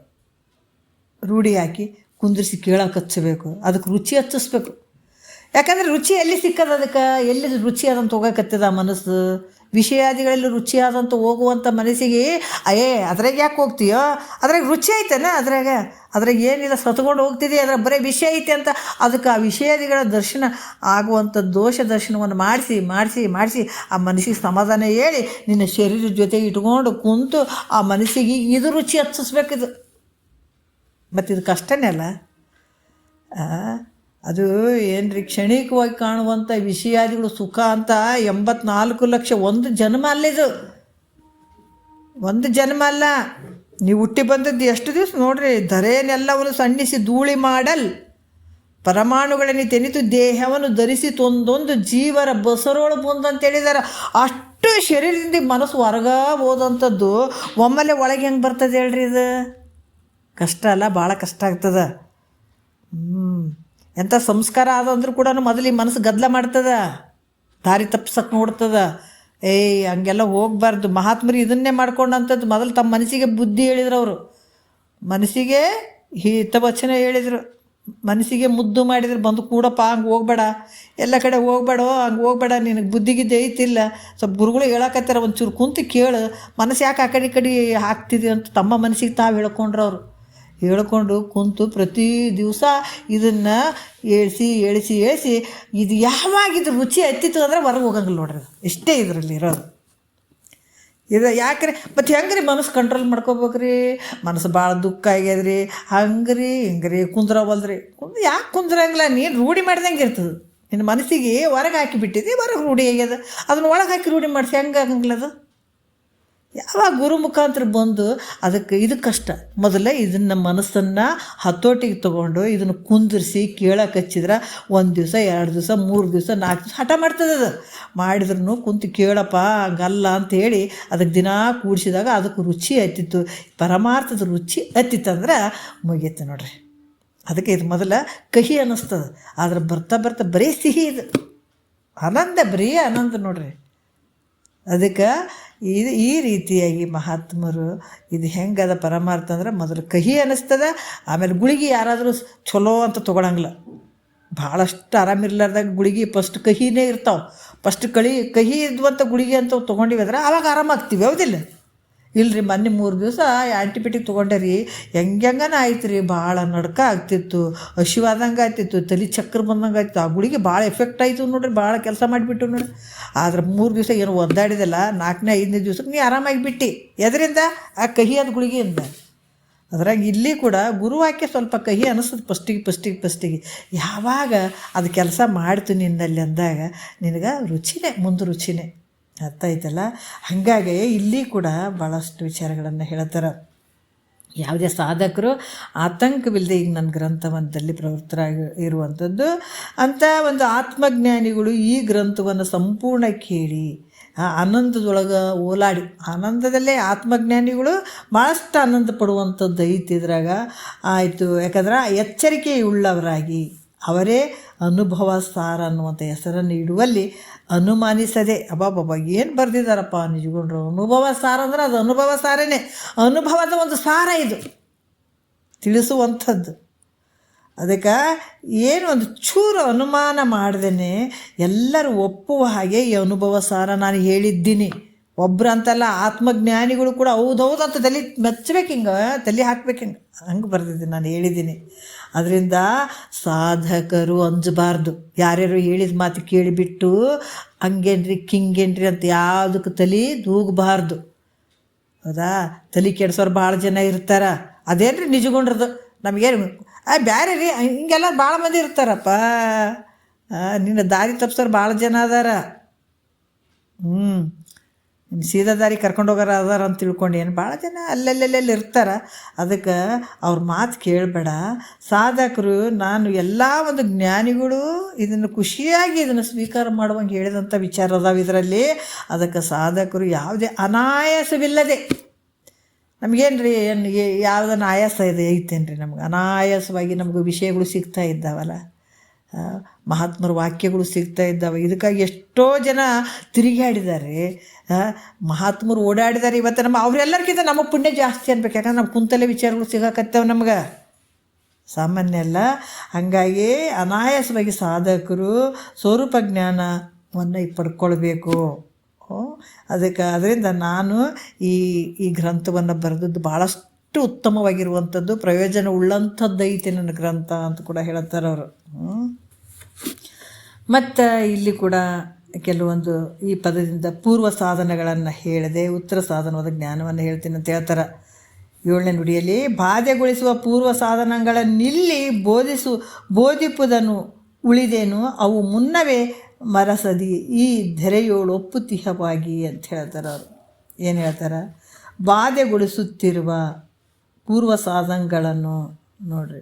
ರೂಢಿ ಹಾಕಿ ಕುಂದಿರಿಸಿ ಕೇಳೋಕೆ ಹಚ್ಚಬೇಕು, ಅದಕ್ಕೆ ರುಚಿ ಹಚ್ಚಿಸ್ಬೇಕು. ಯಾಕಂದರೆ ರುಚಿ ಎಲ್ಲಿ ಸಿಕ್ಕದ, ಅದಕ್ಕೆ ಎಲ್ಲಿ ರುಚಿ ಆದಂತ ಹೋಗಕತ್ತದ ಮನಸ್ಸು. ವಿಷಯಾದಿಗಳಲ್ಲಿ ರುಚಿ ಆದಂತ ಹೋಗುವಂಥ ಮನಸ್ಸಿಗೆ ಅದ್ರಾಗ ಯಾಕೆ ಹೋಗ್ತೀಯೋ, ಅದ್ರಾಗ ರುಚಿ ಐತೆನ, ಅದ್ರಾಗ ಏನಿಲ್ಲ ಸತ್ಕೊಂಡು ಹೋಗ್ತಿದೆ, ಅದ್ರಾಗ ಬರೀ ವಿಷಯ ಐತೆ ಅಂತ ಅದಕ್ಕೆ ಆ ವಿಷಯಾದಿಗಳ ದರ್ಶನ ಆಗುವಂಥ ದೋಷ ದರ್ಶನವನ್ನು ಮಾಡಿಸಿ ಆ ಮನಸ್ಸಿಗೆ ಸಮಾಧಾನ ಹೇಳಿ ನಿನ್ನ ಶರೀರದ ಜೊತೆಗೆ ಇಟ್ಕೊಂಡು ಕುಂತು ಆ ಮನಸ್ಸಿಗೆ ಇದು ರುಚಿ ಹಚ್ಚಿಸ್ಬೇಕಿದು. ಮತ್ತು ಇದು ಕಷ್ಟನೇ ಅಲ್ಲ. ಅದು ಏನ್ರಿ, ಕ್ಷಣಿಕವಾಗಿ ಕಾಣುವಂಥ ವಿಷಯಾದಿಗಳು ಸುಖ ಅಂತ 84 ಲಕ್ಷ ಒಂದು ಜನ್ಮ ಅಲ್ಲಿದು, ಒಂದು ಜನ್ಮ ಅಲ್ಲ. ನೀವು ಹುಟ್ಟಿ ಬಂದದ್ದು ಎಷ್ಟು ದಿವಸ ನೋಡ್ರಿ, ಧರೆಯನ್ನೆಲ್ಲವನ್ನು ಸಣ್ಣಿಸಿ ಧೂಳಿ ಮಾಡಲ್ ಪರಮಾಣುಗಳನ್ನೇ ತೆನಿತು ದೇಹವನ್ನು ಧರಿಸಿ ತೊಂದೊಂದು ಜೀವರ ಬಸರೋಳು ಬಂದಂತ ಹೇಳಿದಾರೆ. ಅಷ್ಟು ಶರೀರದಿಂದ ಮನಸ್ಸು ಹೊರಗ ಹೋದಂಥದ್ದು ಒಮ್ಮೆಲೆ ಒಳಗೆ ಹೆಂಗೆ ಬರ್ತದೆ ಹೇಳ್ರಿ? ಇದು ಕಷ್ಟ ಅಲ್ಲ, ಭಾಳ ಕಷ್ಟ ಆಗ್ತದೆ. ಎಂಥ ಸಂಸ್ಕಾರ ಆದಂದ್ರೂ ಕೂಡ ಮೊದಲು ಈ ಮನಸ್ಸು ಗದ್ದಲ ಮಾಡ್ತದ, ದಾರಿ ತಪ್ಸಕ್ಕೆ ನೋಡ್ತದ. ಹಂಗೆಲ್ಲ ಹೋಗಬಾರ್ದು. ಮಹಾತ್ಮರು ಇದನ್ನೇ ಮಾಡ್ಕೊಂಡಂಥದ್ದು. ಮೊದಲು ತಮ್ಮ ಮನಸ್ಸಿಗೆ ಬುದ್ಧಿ ಹೇಳಿದ್ರು. ಅವರು ಮನಸ್ಸಿಗೆ ಹಿತವಚನ ಹೇಳಿದರು, ಮನಸ್ಸಿಗೆ ಮುದ್ದು ಮಾಡಿದ್ರು. ಬಂದು ಕೂಡಪ್ಪ, ಹಂಗೆ ಹೋಗ್ಬೇಡ, ಎಲ್ಲ ಕಡೆ ಹೋಗ್ಬೇಡೋ, ಹಂಗೆ ಹೋಗ್ಬೇಡ, ನಿನಗೆ ಬುದ್ಧಿಗಿದ್ದೆ ಐತಿಲ್ಲ. ಸ್ವಲ್ಪ ಗುರುಗಳು ಹೇಳಕತ್ತಾರ, ಒಂಚೂರು ಕುಂತು ಕೇಳು, ಮನಸ್ಸು ಯಾಕೆ ಆ ಕಡೆ ಈ ಕಡೆ ಹಾಕ್ತಿದ್ವಿ ಅಂತ ತಮ್ಮ ಮನಸ್ಸಿಗೆ ತಾವು ಹೇಳ್ಕೊಂಡ್ರು. ಅವರು ಹೇಳ್ಕೊಂಡು ಕುಂತು ಪ್ರತಿ ದಿವಸ ಇದನ್ನು ಏಳಿಸಿ ಇದು ಯಾವಾಗಿದ್ದು ರುಚಿ ಹತ್ತಿತ್ತು ಅಂದರೆ ಹೊರಗೆ ಹೋಗಂಗಿಲ್ಲ ನೋಡ್ರಿ. ಇಷ್ಟೇ ಇದರಲ್ಲಿ ಇರೋದು. ಇದು ಯಾಕ್ರಿ ಮತ್ತು ಹೆಂಗೆ ಮನಸ್ಸು ಕಂಟ್ರೋಲ್ ಮಾಡ್ಕೋಬೇಕ್ರಿ? ಮನಸ್ಸು ಭಾಳ ದುಃಖ ಆಗ್ಯದ್ರಿ, ಹಿಂಗೆ ಕುಂದ್ರವಲ್ರಿ. ಯಾಕೆ ಕುಂದ್ರಂಗಿಲ್ಲ? ನೀನು ರೂಢಿ ಮಾಡ್ದಂಗೆ ಇರ್ತದೆ. ನಿನ್ನ ಮನಸ್ಸಿಗೆ ಹೊರಗೆ ಹಾಕಿಬಿಟ್ಟಿದ್ದೆ, ಹೊರಗೆ ರೂಢಿ ಆಗ್ಯದ. ಅದನ್ನು ಒಳಗೆ ಹಾಕಿ ರೂಢಿ ಮಾಡಿಸಿ ಹೆಂಗೆ ಆಗಂಗಿಲ್ಲ ಅದು? ಯಾವಾಗ ಗುರು ಮುಖಾಂತರ ಬಂದು ಅದಕ್ಕೆ ಇದು ಕಷ್ಟ. ಮೊದಲೇ ಇದನ್ನು ಮನಸ್ಸನ್ನು ಹತೋಟಿಗೆ ತೊಗೊಂಡು ಇದನ್ನು ಕುಂದಿರಿಸಿ ಕೇಳಕ್ಕೆ ಹಚ್ಚಿದ್ರೆ 1 ದಿವಸ 2 ದಿವಸ 3 ದಿವಸ 4 ದಿವಸ ಹಠ ಮಾಡ್ತದೆ. ಅದು ಮಾಡಿದ್ರೂ ಕುಂತು ಕೇಳಪ್ಪ ಹಂಗಲ್ಲ ಅಂಥೇಳಿ ಅದಕ್ಕೆ ದಿನ ಕೂಡಿಸಿದಾಗ ಅದಕ್ಕೆ ರುಚಿ ಹತ್ತಿತ್ತು. ಪರಮಾರ್ಥದ ರುಚಿ ಹತ್ತಿತ್ತಂದ್ರೆ ಮುಗೀತು ನೋಡ್ರಿ. ಅದಕ್ಕೆ ಇದು ಮೊದಲ ಕಹಿ ಅನ್ನಿಸ್ತದೆ, ಆದ್ರೆ ಬರ್ತಾ ಬರ್ತಾ ಬರೀ ಸಿಹಿ. ಇದು ಆನಂದ, ಬರೀ ಆನಂದ ನೋಡ್ರಿ. ಅದಕ್ಕೆ ಈ ರೀತಿಯಾಗಿ ಮಹಾತ್ಮರು ಇದು ಹೆಂಗದ ಪರಮಾರ್ಥ ಅಂದ್ರೆ ಮೊದಲು ಕಹಿ ಅನ್ನಿಸ್ತದ, ಆಮೇಲೆ ಗುಳಿಗೆ ಯಾರಾದರೂ ಚಲೋ ಅಂತ ತೊಗೊಳಂಗಿಲ್ಲ. ಭಾಳಷ್ಟು ಆರಾಮಿರ್ಲಾರ್ದಾಗ ಗುಳಿಗೆ ಫಸ್ಟ್ ಕಹಿನೇ ಇರ್ತಾವೆ. ಫಸ್ಟ್ ಕಹಿ ಇದ್ವಂಥ ಗುಳಿಗೆ ಅಂತ ತೊಗೊಂಡಿವಿ ಅಂದ್ರೆ ಆವಾಗ ಆರಾಮಾಗ್ತೀವಿ, ಹೌದಿಲ್ಲ? ಇಲ್ಲರಿ, ಮೊನ್ನೆ 3 ದಿವಸ ಆ್ಯಂಟಿಬಯೋಟಿಕ್ ತೊಗೊಂಡೆ ರೀ, ಹೆಂಗನ ಆಯ್ತು ರೀ, ಭಾಳ ನಡ್ಕ ಆಗ್ತಿತ್ತು, ಹಸಿವಾದಂಗೆ ಆಗ್ತಿತ್ತು, ತಲೆ ಚಕ್ರ ಬಂದಂಗೆ ಆಯ್ತು. ಆ ಗುಳಿಗೆ ಭಾಳ ಎಫೆಕ್ಟ್ ಆಯಿತು ನೋಡ್ರಿ, ಭಾಳ ಕೆಲಸ ಮಾಡಿಬಿಟ್ಟು ನೋಡ್ರಿ. ಆದ್ರೆ 3 ದಿವಸ ಏನು ಒದ್ದಾಡಿದಲ್ಲ, 4ನೇ 5ನೇ ದಿವ್ಸಕ್ಕೆ ನೀ ಆರಾಮಾಗಿಬಿಟ್ಟು. ಎದರಿಂದ? ಆ ಕಹಿಯಾದ ಗುಳಿಗೆಯಿಂದ. ಅದ್ರಾಗ ಇಲ್ಲಿ ಕೂಡ ಗುರುವಾಕ್ಯ ಸ್ವಲ್ಪ ಕಹಿ ಅನ್ನಿಸ್ತದೆ ಫಸ್ಟಿಗೆ. ಯಾವಾಗ ಅದು ಕೆಲಸ ಮಾಡ್ತು ನಿನ್ನಲ್ಲಿ ಅಂದಾಗ ನಿನಗೆ ರುಚಿನೇ, ಮುಂದೆ ರುಚಿನೇ. ಅರ್ಥ ಆಯ್ತಲ್ಲ? ಹಾಗಾಗಿ ಇಲ್ಲಿ ಕೂಡ ಭಾಳಷ್ಟು ವಿಚಾರಗಳನ್ನು ಹೇಳ್ತಾರೆ. ಯಾವುದೇ ಸಾಧಕರು ಆತಂಕವಿಲ್ಲದೆ ಈಗ ನನ್ನ ಗ್ರಂಥವೊಂದಲ್ಲಿ ಪ್ರವೃತ್ತರಾಗಿ ಇರುವಂಥದ್ದು ಅಂಥ ಒಂದು ಆತ್ಮಜ್ಞಾನಿಗಳು ಈ ಗ್ರಂಥವನ್ನು ಸಂಪೂರ್ಣ ಕೇಳಿ ಆನಂದದೊಳಗೆ ಓಲಾಡಿ, ಆನಂದದಲ್ಲೇ ಆತ್ಮಜ್ಞಾನಿಗಳು ಭಾಳಷ್ಟು ಆನಂದ ಪಡುವಂಥದ್ದು ಐತಿ ಇದ್ರಾಗ. ಆಯಿತು, ಯಾಕಂದ್ರೆ ಎಚ್ಚರಿಕೆಯುಳ್ಳವರಾಗಿ ಅವರೇ ಅನುಭವ ಸಾರ ಅನ್ನುವಂಥ ಹೆಸರನ್ನು ಇಡುವಲ್ಲಿ ಅನುಮಾನಿಸದೆ. ಅಬ್ಬಾಬಾಬಾ ಏನು ಬರೆದಿದ್ದಾರಪ್ಪ ನಿಜಗೊಂಡ್ರು. ಅನುಭವ ಸಾರ ಅಂದ್ರೆ ಅದು ಅನುಭವ ಸಾರನೇ, ಅನುಭವದ ಒಂದು ಸಾರ ಇದು ತಿಳಿಸುವಂಥದ್ದು. ಅದಕ್ಕೆ ಏನು ಒಂದು ಚೂರು ಅನುಮಾನ ಮಾಡ್ದೇ ಎಲ್ಲರೂ ಒಪ್ಪುವ ಹಾಗೆ ಈ ಅನುಭವ ಸಾರ ನಾನು ಹೇಳಿದ್ದೀನಿ. ಒಬ್ರು ಅಂತಲ್ಲ, ಆತ್ಮಜ್ಞಾನಿಗಳು ಕೂಡ ಹೌದೌದು ಅಂತ ತಲೆ ಮೆಚ್ಚಬೇಕು, ಹಿಂಗೆ ತಲೆ ಹಾಕ್ಬೇಕು, ಹಂಗೆ ಬರೆದಿದ್ದೀನಿ, ನಾನು ಹೇಳಿದ್ದೀನಿ. ಅದರಿಂದ ಸಾಧಕರು ಅಂಜಬಾರ್ದು. ಯಾರ್ಯಾರು ಹೇಳಿದ ಮಾತು ಕೇಳಿಬಿಟ್ಟು ಹಂಗೇನ್ರಿ ಕಿಂಗೇನ್ರಿ ಅಂತ ಯಾವುದಕ್ಕೆ ತಲೆ ದೂಗಬಾರ್ದು. ಹೌದಾ? ತಲೆ ಕೆಡ್ಸೋರು ಭಾಳ ಜನ ಇರ್ತಾರೆ. ಅದೇನ್ರಿ ನಿಜಗೊಂಡ್ರದು ನಮಗೇನು ಬ್ಯಾರೆ ರೀ, ಹಿಂಗೆಲ್ಲ ಭಾಳ ಮಂದಿ ಇರ್ತಾರಪ್ಪ. ನಿನ್ನ ದಾರಿ ತಪ್ಸೋರು ಭಾಳ ಜನ ಅದಾರ. ಸೀದಾ ದಾರಿ ಕರ್ಕೊಂಡು ಹೋಗೋರು ಅದಾರ ಅಂತ ತಿಳ್ಕೊಂಡು ಏನು ಭಾಳ ಜನ ಅಲ್ಲೆಲ್ಲೆಲ್ಲಿ ಇರ್ತಾರೆ. ಅದಕ್ಕೆ ಅವ್ರ ಮಾತು ಕೇಳಬೇಡ. ಸಾಧಕರು ನಾನು ಎಲ್ಲ ಒಂದು ಜ್ಞಾನಿಗಳು ಇದನ್ನು ಖುಷಿಯಾಗಿ ಇದನ್ನು ಸ್ವೀಕಾರ ಮಾಡುವಂಗೆ ಹೇಳಿದಂಥ ವಿಚಾರ ಅದಾವೆ ಇದರಲ್ಲಿ. ಅದಕ್ಕೆ ಸಾಧಕರು ಯಾವುದೇ ಅನಾಯಾಸವಿಲ್ಲದೆ, ನಮಗೇನು ರೀ ಯಾವುದನ್ನು ಆಯಾಸ ಐತೇನು ರೀ? ನಮ್ಗೆ ಅನಾಯಾಸವಾಗಿ ನಮ್ಗೆ ವಿಷಯಗಳು ಸಿಗ್ತಾ ಇದ್ದಾವಲ್ಲ, ಮಹಾತ್ಮರ ವಾಕ್ಯಗಳು ಸಿಗ್ತಾ ಇದ್ದಾವೆ. ಇದಕ್ಕಾಗಿ ಎಷ್ಟೋ ಜನ ತಿರುಗಾಡಿದ್ದಾರೆ, ಮಹಾತ್ಮರು ಓಡಾಡಿದ್ದಾರೆ. ಇವತ್ತು ಅವರೆಲ್ಲರಿಗಿಂತ ನಮಗೆ ಪುಣ್ಯ ಜಾಸ್ತಿ ಅನ್ಬೇಕು. ಯಾಕಂದ್ರೆ ನಮ್ಮ ಕುಂತಲೆ ವಿಚಾರಗಳು ಸಿಗಾಕತ್ತೇವೆ ನಮ್ಗೆ, ಸಾಮಾನ್ಯ ಅಲ್ಲ. ಹಾಗಾಗಿ ಅನಾಯಾಸವಾಗಿ ಸಾಧಕರು ಸ್ವರೂಪ ಜ್ಞಾನವನ್ನು ಪಡ್ಕೊಳ್ಬೇಕು. ಅದರಿಂದ ನಾನು ಈ ಗ್ರಂಥವನ್ನು ಬರೆದದ್ದು ಭಾಳಷ್ಟು ಉತ್ತಮವಾಗಿರುವಂಥದ್ದು, ಪ್ರಯೋಜನ ಉಳ್ಳಂಥದ್ದು ಐತೆ ನನ್ನ ಗ್ರಂಥ ಅಂತ ಕೂಡ ಹೇಳ್ತಾರೆ ಅವರು. ಮತ್ತು ಇಲ್ಲಿ ಕೂಡ ಕೆಲವೊಂದು ಈ ಪದದಿಂದ ಪೂರ್ವ ಸಾಧನಗಳನ್ನು ಹೇಳಿದೆ, ಉತ್ತರ ಸಾಧನವಾದ ಜ್ಞಾನವನ್ನು ಹೇಳ್ತೀನಿ ಅಂತ ಹೇಳ್ತಾರೆ. 7ನೇ ನುಡಿಯಲ್ಲಿ ಬಾಧೆಗೊಳಿಸುವ ಪೂರ್ವ ಸಾಧನಗಳನ್ನಿಲ್ಲಿ ಬೋಧಿಪುದನು ಉಳಿದೇನು ಅವು ಮುನ್ನವೇ ಮರಸದಿ ಈ ಧರೆಯೋಳು ಒಪ್ಪುತಿಹವಾಗಿ ಅಂತ ಹೇಳ್ತಾರೆ ಅವರು. ಏನು ಹೇಳ್ತಾರೆ? ಬಾಧೆಗೊಳಿಸುತ್ತಿರುವ ಪೂರ್ವ ಸಾಧನಗಳನ್ನು ನೋಡ್ರಿ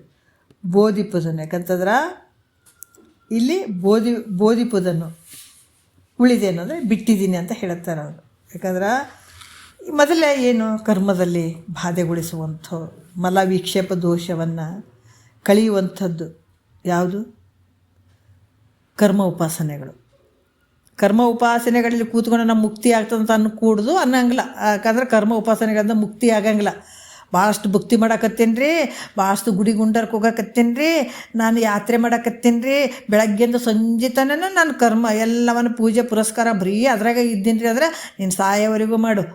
ಬೋಧಿಪುದನು. ಯಾಕಂತಂದ್ರೆ ಇಲ್ಲಿ ಬೋಧಿಪುದನ್ನು ಉಳಿದೇನು ಅಂದರೆ ಬಿಟ್ಟಿದ್ದೀನಿ ಅಂತ ಹೇಳ್ತಾರೆ ಅವರು. ಯಾಕಂದ್ರೆ ಮೊದಲೇ ಏನು ಕರ್ಮದಲ್ಲಿ ಬಾಧೆಗೊಳಿಸುವಂಥ ಮಲ ವಿಕ್ಷೇಪ ದೋಷವನ್ನು ಕಳೆಯುವಂಥದ್ದು ಯಾವುದು? ಕರ್ಮ ಉಪಾಸನೆಗಳು. ಕರ್ಮ ಉಪಾಸನೆಗಳಲ್ಲಿ ಕೂತ್ಕೊಂಡು ನಮ್ಮ ಮುಕ್ತಿ ಆಗ್ತದಂತ ಕೂಡುದು ಅನ್ನಂಗಿಲ್ಲ. ಯಾಕಂದ್ರೆ ಕರ್ಮ ಉಪಾಸನೆಗಳಿಂದ ಮುಕ್ತಿ ಆಗಂಗಿಲ್ಲ. ಭಾಳಷ್ಟು ಭಕ್ತಿ ಮಾಡಕತ್ತೀನಿ ರೀ, ಭಾಳಷ್ಟು ಗುಡಿ ಗುಂಡರ್ಗೆ ಹೋಗಕತ್ತೀನಿ ರೀ, ನಾನು ಯಾತ್ರೆ ಮಾಡಕತ್ತೀನಿ ರೀ, ಬೆಳಗ್ಗೆಯಿಂದ ಸಂಜೆ ತನಕ ನಾನು ಕರ್ಮ ಎಲ್ಲವನ್ನು ಪೂಜೆ ಪುರಸ್ಕಾರ ಬರೀ ಅದ್ರಾಗ ಇದ್ದೀನಿ ರೀ. ಆದರೆ ನೀನು ಸಾಯೋವರೆಗೂ ಮಾಡು,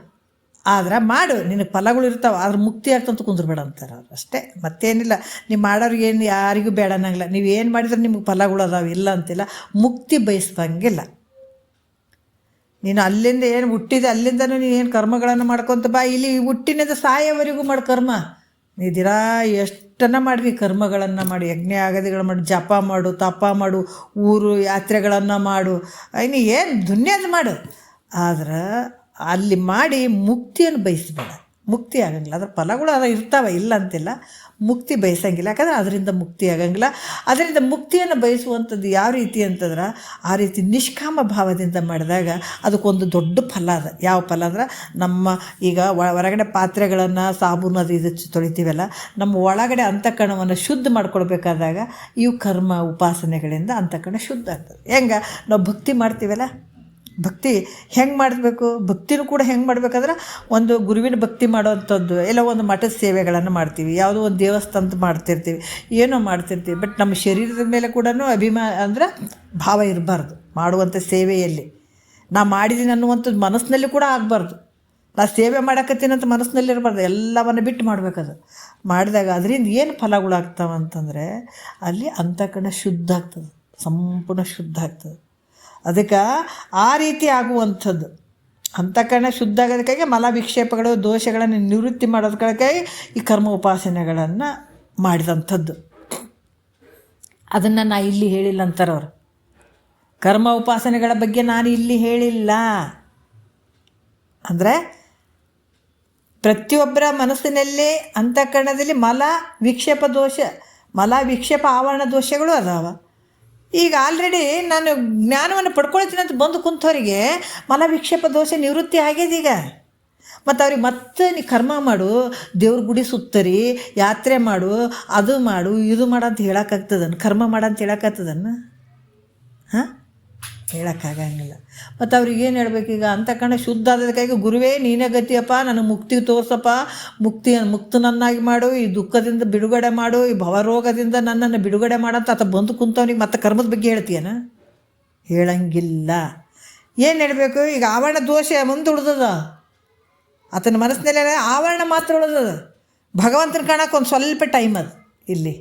ಆದ್ರೆ ಮಾಡು, ನಿನಗೆ ಫಲಗಳು ಇರ್ತಾವೆ, ಆದ್ರೆ ಮುಕ್ತಿ ಆಗ್ತಂತ ಕುಂದ್ರಬೇಡ ಅಂತಾರೆ ಅವ್ರು. ಅಷ್ಟೇ, ಮತ್ತೇನಿಲ್ಲ. ನೀವು ಮಾಡೋರಿಗೆ ಏನು ಯಾರಿಗೂ ಬೇಡ ಅನ್ನಂಗಿಲ್ಲ. ನೀವು ಏನು ಮಾಡಿದ್ರೆ ನಿಮ್ಗೆ ಫಲಗಳು ಅದಾವೆ, ಇಲ್ಲ ಅಂತಿಲ್ಲ. ಮುಕ್ತಿ ಬಯಸ್ದಂಗಿಲ್ಲ. ನೀನು ಅಲ್ಲಿಂದ ಏನು ಹುಟ್ಟಿದೆ ಅಲ್ಲಿಂದನೂ ನೀನು ಏನು ಕರ್ಮಗಳನ್ನು ಮಾಡ್ಕೊತ ಬಾ. ಇಲ್ಲಿ ಹುಟ್ಟಿನಿಂದ ಸಾಯೋವರೆಗೂ ಮಾಡಿ ಕರ್ಮ. ನೀ ದಿರಾ ಎಷ್ಟನ್ನ ಮಾಡಿ ಕರ್ಮಗಳನ್ನು ಮಾಡಿ, ಯಜ್ಞ ಆಗದಿಗಳು ಮಾಡಿ, ಜಪ ಮಾಡು, ತಪ ಮಾಡು, ಊರು ಯಾತ್ರೆಗಳನ್ನು ಮಾಡು, ಇನ್ನು ಏನು ದುನ್ಯದ ಮಾಡು. ಆದ್ರೆ ಅಲ್ಲಿ ಮಾಡಿ ಮುಕ್ತಿಯನ್ನು ಬಯಸಬೇಡ. ಮುಕ್ತಿ ಆಗಂಗಿಲ್ಲ. ಅದ್ರ ಫಲಗಳು ಅದು ಇರ್ತಾವೆ, ಇಲ್ಲ ಅಂತಿಲ್ಲ. ಮುಕ್ತಿ ಬಯಸಂಗಿಲ್ಲ. ಯಾಕಂದ್ರೆ ಅದರಿಂದ ಮುಕ್ತಿ ಆಗಂಗಿಲ್ಲ. ಅದರಿಂದ ಮುಕ್ತಿಯನ್ನು ಬಯಸುವಂಥದ್ದು ಯಾವ ರೀತಿ ಅಂತಂದ್ರೆ, ಆ ರೀತಿ ನಿಷ್ಕಾಮ ಭಾವದಿಂದ ಮಾಡಿದಾಗ ಅದಕ್ಕೊಂದು ದೊಡ್ಡ ಫಲ ಅದ. ಯಾವ ಫಲ ಅಂದ್ರೆ, ನಮ್ಮ ಈಗ ಹೊರಗಡೆ ಪಾತ್ರೆಗಳನ್ನು ಸಾಬೂನು ಅದು ಇದು ತೊಳಿತೀವಲ್ಲ, ನಮ್ಮ ಒಳಗಡೆ ಅಂತಃಕರಣವನ್ನು ಶುದ್ಧ ಮಾಡ್ಕೊಳ್ಬೇಕಾದಾಗ ಇವು ಕರ್ಮ ಉಪಾಸನೆಗಳಿಂದ ಅಂತಃಕರಣ ಶುದ್ಧ ಆಗ್ತದೆ. ಹೆಂಗೆ ನಾವು ಭಕ್ತಿ ಮಾಡ್ತೀವಲ್ಲ, ಭಕ್ತಿ ಹೆಂಗೆ ಮಾಡಬೇಕು? ಭಕ್ತಿನೂ ಕೂಡ ಹೆಂಗೆ ಮಾಡ್ಬೇಕಾದ್ರೆ, ಒಂದು ಗುರುವಿನ ಭಕ್ತಿ ಮಾಡೋವಂಥದ್ದು, ಎಲ್ಲ ಒಂದು ಮಠದ ಸೇವೆಗಳನ್ನು ಮಾಡ್ತೀವಿ, ಯಾವುದೋ ಒಂದು ದೇವಸ್ಥಾನದ ಮಾಡ್ತಿರ್ತೀವಿ, ಏನೋ ಮಾಡ್ತಿರ್ತೀವಿ. ಬಟ್ ನಮ್ಮ ಶರೀರದ ಮೇಲೆ ಕೂಡ ಅಂದ್ರೆ ಭಾವ ಇರಬಾರ್ದು. ಮಾಡುವಂಥ ಸೇವೆಯಲ್ಲಿ ನಾ ಮಾಡಿದ್ದೀನಿ ಅನ್ನುವಂಥದ್ದು ಮನಸ್ಸಿನಲ್ಲಿ ಕೂಡ ಆಗಬಾರ್ದು. ನಾ ಸೇವೆ ಮಾಡಕತ್ತೀನಂತ ಮನಸ್ಸಿನಲ್ಲಿ ಇರಬಾರ್ದು. ಎಲ್ಲವನ್ನು ಬಿಟ್ಟು ಮಾಡಬೇಕದು. ಮಾಡಿದಾಗ ಅದರಿಂದ ಏನು ಫಲಗಳಾಗ್ತಾವೆ ಅಂತಂದರೆ, ಅಲ್ಲಿ ಅಂತಃಕರಣ ಶುದ್ಧ ಆಗ್ತದೆ, ಸಂಪೂರ್ಣ ಶುದ್ಧ ಆಗ್ತದೆ. ಅದಕ್ಕೆ ಆ ರೀತಿ ಆಗುವಂಥದ್ದು ಅಂತಃಕರಣ ಶುದ್ಧ ಆಗೋದಕ್ಕಾಗಿ ಮಲ ವಿಕ್ಷೇಪಗಳು ದೋಷಗಳನ್ನು ನಿವೃತ್ತಿ ಮಾಡೋದಕ್ಕಾಗಿ ಈ ಕರ್ಮ ಉಪಾಸನೆಗಳನ್ನು ಮಾಡಿದಂಥದ್ದು. ಅದನ್ನು ನಾ ಇಲ್ಲಿ ಹೇಳಿಲ್ಲ ಅಂತಾರವ್ರು. ಕರ್ಮ ಉಪಾಸನೆಗಳ ಬಗ್ಗೆ ನಾನು ಇಲ್ಲಿ ಹೇಳಿಲ್ಲ ಅಂದರೆ, ಪ್ರತಿಯೊಬ್ಬರ ಮನಸ್ಸಿನಲ್ಲಿ ಅಂತಃಕರಣದಲ್ಲಿ ಮಲ ವಿಕ್ಷೇಪ ಆವರಣ ದೋಷಗಳು ಅದಾವ. ಈಗ ಆಲ್ರೆಡಿ ನಾನು ಜ್ಞಾನವನ್ನು ಪಡ್ಕೊಳ್ತೀನಿ ಅಂತ ಬಂದು ಕುಂತವರಿಗೆ ಮಲ ವಿಕ್ಷೇಪ ದೋಷ ನಿವೃತ್ತಿ ಆಗ್ಯದ ಈಗ. ಮತ್ತು ಅವ್ರಿಗೆ ಮತ್ತೆ ನೀ ಕರ್ಮ ಮಾಡು, ದೇವ್ರ ಗುಡಿ ಸುತ್ತರಿ, ಯಾತ್ರೆ ಮಾಡು, ಅದು ಮಾಡು, ಇದು ಮಾಡು ಅಂತ ಹೇಳೋಕ್ಕಾಗ್ತದನ್ನು? ಕರ್ಮ ಮಾಡು ಅಂತ ಹೇಳೋಕ್ಕಾಗ್ತದನ್ನು? ಹಾಂ, ಹೇಳೋಕ್ಕಾಗಂಗಿಲ್ಲ. ಮತ್ತು ಅವ್ರಿಗೇನು ಹೇಳ್ಬೇಕೀಗ? ಅಂತಃಕರಣ ಶುದ್ಧ ಆದದಕ್ಕಾಗಿ ಗುರುವೇ ನೀನೇ ಗತಿಯಪ್ಪ, ನನಗೆ ಮುಕ್ತಿ ತೋರ್ಸಪ್ಪ, ಮುಕ್ತನನ್ನಾಗಿ ಮಾಡು, ಈ ದುಃಖದಿಂದ ಬಿಡುಗಡೆ ಮಾಡು, ಈ ಭವರೋಗದಿಂದ ನನ್ನನ್ನು ಬಿಡುಗಡೆ ಮಾಡಂತ ಆತ ಬಂದು ಕುಂತವನಿಗೆ ಮತ್ತೆ ಕರ್ಮದ ಬಗ್ಗೆ ಹೇಳ್ತೀಯನ? ಹೇಳಂಗಿಲ್ಲ. ಏನು ಹೇಳಬೇಕು? ಈಗ ಆವರಣ ದೋಷ ಮುಂದೆ ಉಳಿದದ, ಆತನ ಮನಸ್ಸಿನಲ್ಲಿ ಆವರಣ ಮಾತ್ರ ಉಳಿದದ. ಭಗವಂತನ ಕಾಣಕ್ಕೆ ಒಂದು ಸ್ವಲ್ಪ ಟೈಮ್ ಅದು. ಇಲ್ಲಿ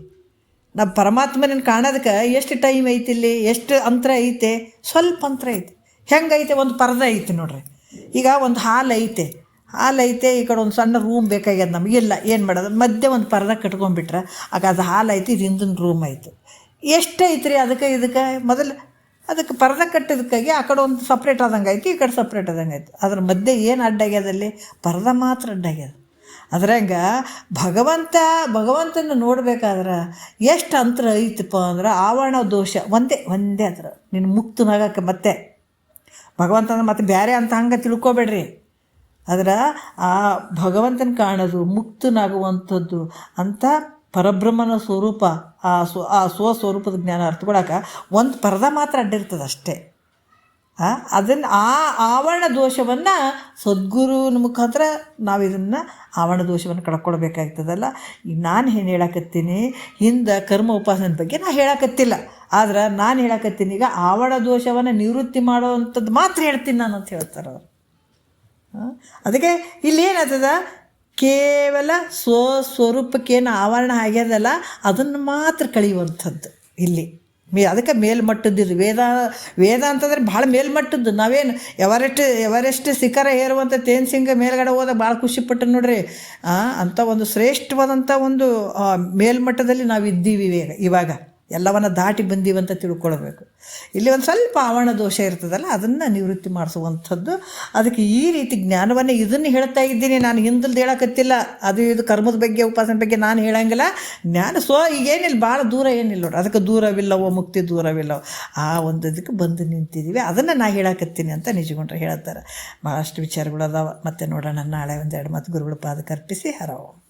ನಾವು ಪರಮಾತ್ಮನ ಕಾಣೋದಕ್ಕೆ ಎಷ್ಟು ಟೈಮ್ ಐತಿ? ಇಲ್ಲಿ ಎಷ್ಟು ಅಂತರ ಐತೆ? ಸ್ವಲ್ಪ ಅಂತರ ಐತೆ. ಹೆಂಗೈತೆ? ಒಂದು ಪರ್ದೆ ಐತೆ ನೋಡ್ರಿ. ಈಗ ಒಂದು ಹಾಲ್ ಐತೆ, ಈ ಕಡೆ ಒಂದು ಸಣ್ಣ ರೂಮ್ ಬೇಕಾಗ್ಯದ ನಮಗೆಲ್ಲ. ಏನು ಮಾಡೋದು? ಮಧ್ಯೆ ಒಂದು ಪರ್ದೆ ಕಟ್ಕೊಂಡ್ಬಿಟ್ರೆ ಆಗ ಅದು ಹಾಲ್ ಐತಿ, ಇದು ಹಿಂದಿನ ರೂಮ್ ಐತೆ. ಎಷ್ಟು ಐತ್ರಿ ಇದಕ್ಕೆ? ಮೊದಲು ಅದಕ್ಕೆ ಪರ್ದೆ ಕಟ್ಟಿದಕ್ಕಾಗಿ ಆ ಕಡೆ ಒಂದು ಸಪ್ರೇಟ್ ಆದಂಗೆ ಐತಿ, ಈ ಕಡೆ ಸಪ್ರೇಟ್ ಆದಂಗೆ ಐತಿ. ಅದ್ರ ಮಧ್ಯೆ ಏನು ಅಡ್ಡಾಗ್ಯದಲ್ಲಿ? ಪರ್ದೆ ಮಾತ್ರ ಅಡ್ಡಾಗ್ಯದ. ಅದ್ರಂಗೆ ಭಗವಂತನ ನೋಡ್ಬೇಕಾದ್ರೆ ಎಷ್ಟು ಅಂತರ ಐತಪ್ಪ ಅಂದ್ರೆ, ಆವರಣ ದೋಷ ಒಂದೇ ಹತ್ರ ನೀನು ಮುಕ್ತನಾಗಕ್ಕೆ. ಮತ್ತೆ ಭಗವಂತನ ಮತ್ತೆ ಬೇರೆ ಅಂತ ಹಂಗೆ ತಿಳ್ಕೊಬೇಡ್ರಿ. ಆದ್ರೆ ಆ ಭಗವಂತನ ಕಾಣೋದು, ಮುಕ್ತನಾಗುವಂಥದ್ದು ಅಂತ ಪರಬ್ರಹ್ಮನ ಸ್ವರೂಪ, ಆ ಸ್ವಸ್ವರೂಪದ ಜ್ಞಾನ ಅರ್ಥಕೊಳಕ್ಕೆ ಒಂದು ಪರ್ದ ಮಾತ್ರ ಅಡ್ಡಿರ್ತದೆ ಅಷ್ಟೇ. ಅದನ್ನು ಆ ಆವರಣ ದೋಷವನ್ನು ಸದ್ಗುರುವಿನ ಮುಖಾಂತರ ನಾವು ಇದನ್ನು ಆವರಣ ದೋಷವನ್ನು ಕಳ್ಕೊಳ್ಬೇಕಾಗ್ತದಲ್ಲ. ಈಗ ನಾನು ಏನು ಹೇಳಕತ್ತೀನಿ, ಹಿಂದೆ ಕರ್ಮ ಉಪಾಸನೆ ಬಗ್ಗೆ ನಾನು ಹೇಳಕತ್ತಿಲ್ಲ. ಆದ್ರೆ ನಾನು ಹೇಳಕತ್ತೀನಿ ಈಗ ಆವರಣ ದೋಷವನ್ನು ನಿವೃತ್ತಿ ಮಾಡೋವಂಥದ್ದು ಮಾತ್ರ ಹೇಳ್ತೀನಿ ನಾನು ಅಂತ ಹೇಳ್ತಾರೆ ಅವರು. ಅದಕ್ಕೆ ಇಲ್ಲಿ ಏನಾಗ್ತದ, ಕೇವಲ ಸ್ವಸ್ವರೂಪಕ್ಕೇನು ಆವರಣ ಆಗ್ಯದಲ್ಲ ಅದನ್ನು ಮಾತ್ರ ಕಳೆಯುವಂಥದ್ದು ಇಲ್ಲಿ. ಅದಕ್ಕೆ ಮೇಲ್ಮಟ್ಟದ್ದು ವೇದ ಅಂತಂದ್ರೆ ಭಾಳ ಮೇಲ್ಮಟ್ಟದ್ದು. ನಾವೇನು ಎವರೆಸ್ಟ್ ಶಿಖರ ಏರುವಂಥ ತೇನ್ಸಿಂಗ ಮೇಲ್ಗಡೆ ಹೋದಾಗ ಭಾಳ ಖುಷಿಪಟ್ಟು ನೋಡ್ರಿ. ಅಂಥ ಒಂದು ಶ್ರೇಷ್ಠವಾದಂಥ ಒಂದು ಮೇಲ್ಮಟ್ಟದಲ್ಲಿ ನಾವು ಇದ್ದೀವಿ ಇವಾಗ. ಎಲ್ಲವನ್ನ ದಾಟಿ ಬಂದೀವಂತ ತಿಳ್ಕೊಳ್ಬೇಕು. ಇಲ್ಲಿ ಒಂದು ಸ್ವಲ್ಪ ಆವರಣ ದೋಷ ಇರ್ತದಲ್ಲ, ಅದನ್ನು ನಿವೃತ್ತಿ ಮಾಡಿಸುವಂಥದ್ದು. ಅದಕ್ಕೆ ಈ ರೀತಿ ಜ್ಞಾನವನ್ನು ಇದನ್ನು ಹೇಳ್ತಾ ಇದ್ದೀನಿ, ನಾನು ಹಿಂದಲ್ದು ಹೇಳಕತ್ತಿಲ್ಲ. ಅದು ಇದು ಕರ್ಮದ ಬಗ್ಗೆ ಉಪಾಸನೆ ಬಗ್ಗೆ ನಾನು ಹೇಳಂಗಿಲ್ಲ. ಜ್ಞಾನ ಈಗೇನಿಲ್ಲ, ಭಾಳ ದೂರ ಏನಿಲ್ಲ ನೋಡ್ರಿ, ಅದಕ್ಕೆ ದೂರವಿಲ್ಲವೋ ಮುಕ್ತಿ ದೂರವಿಲ್ಲವೋ, ಆ ಒಂದು ಇದಕ್ಕೆ ಬಂದು ನಿಂತಿದ್ದೀವಿ. ಅದನ್ನು ನಾ ಹೇಳಕತ್ತೀನಿ ಅಂತ ನಿಜಗೊಂಡ್ರೆ ಹೇಳ್ತಾರೆ. ಭಾಳಷ್ಟು ವಿಚಾರಗಳು ಅದಾವ. ಮತ್ತೆ ನೋಡೋಣ ನಾಳೆ ಒಂದೆರಡು ಮಾತು ಗುರುಗಳ ಪಾದಕ್ಕೆ ಅರ್ಪಿಸಿ ಹರವು.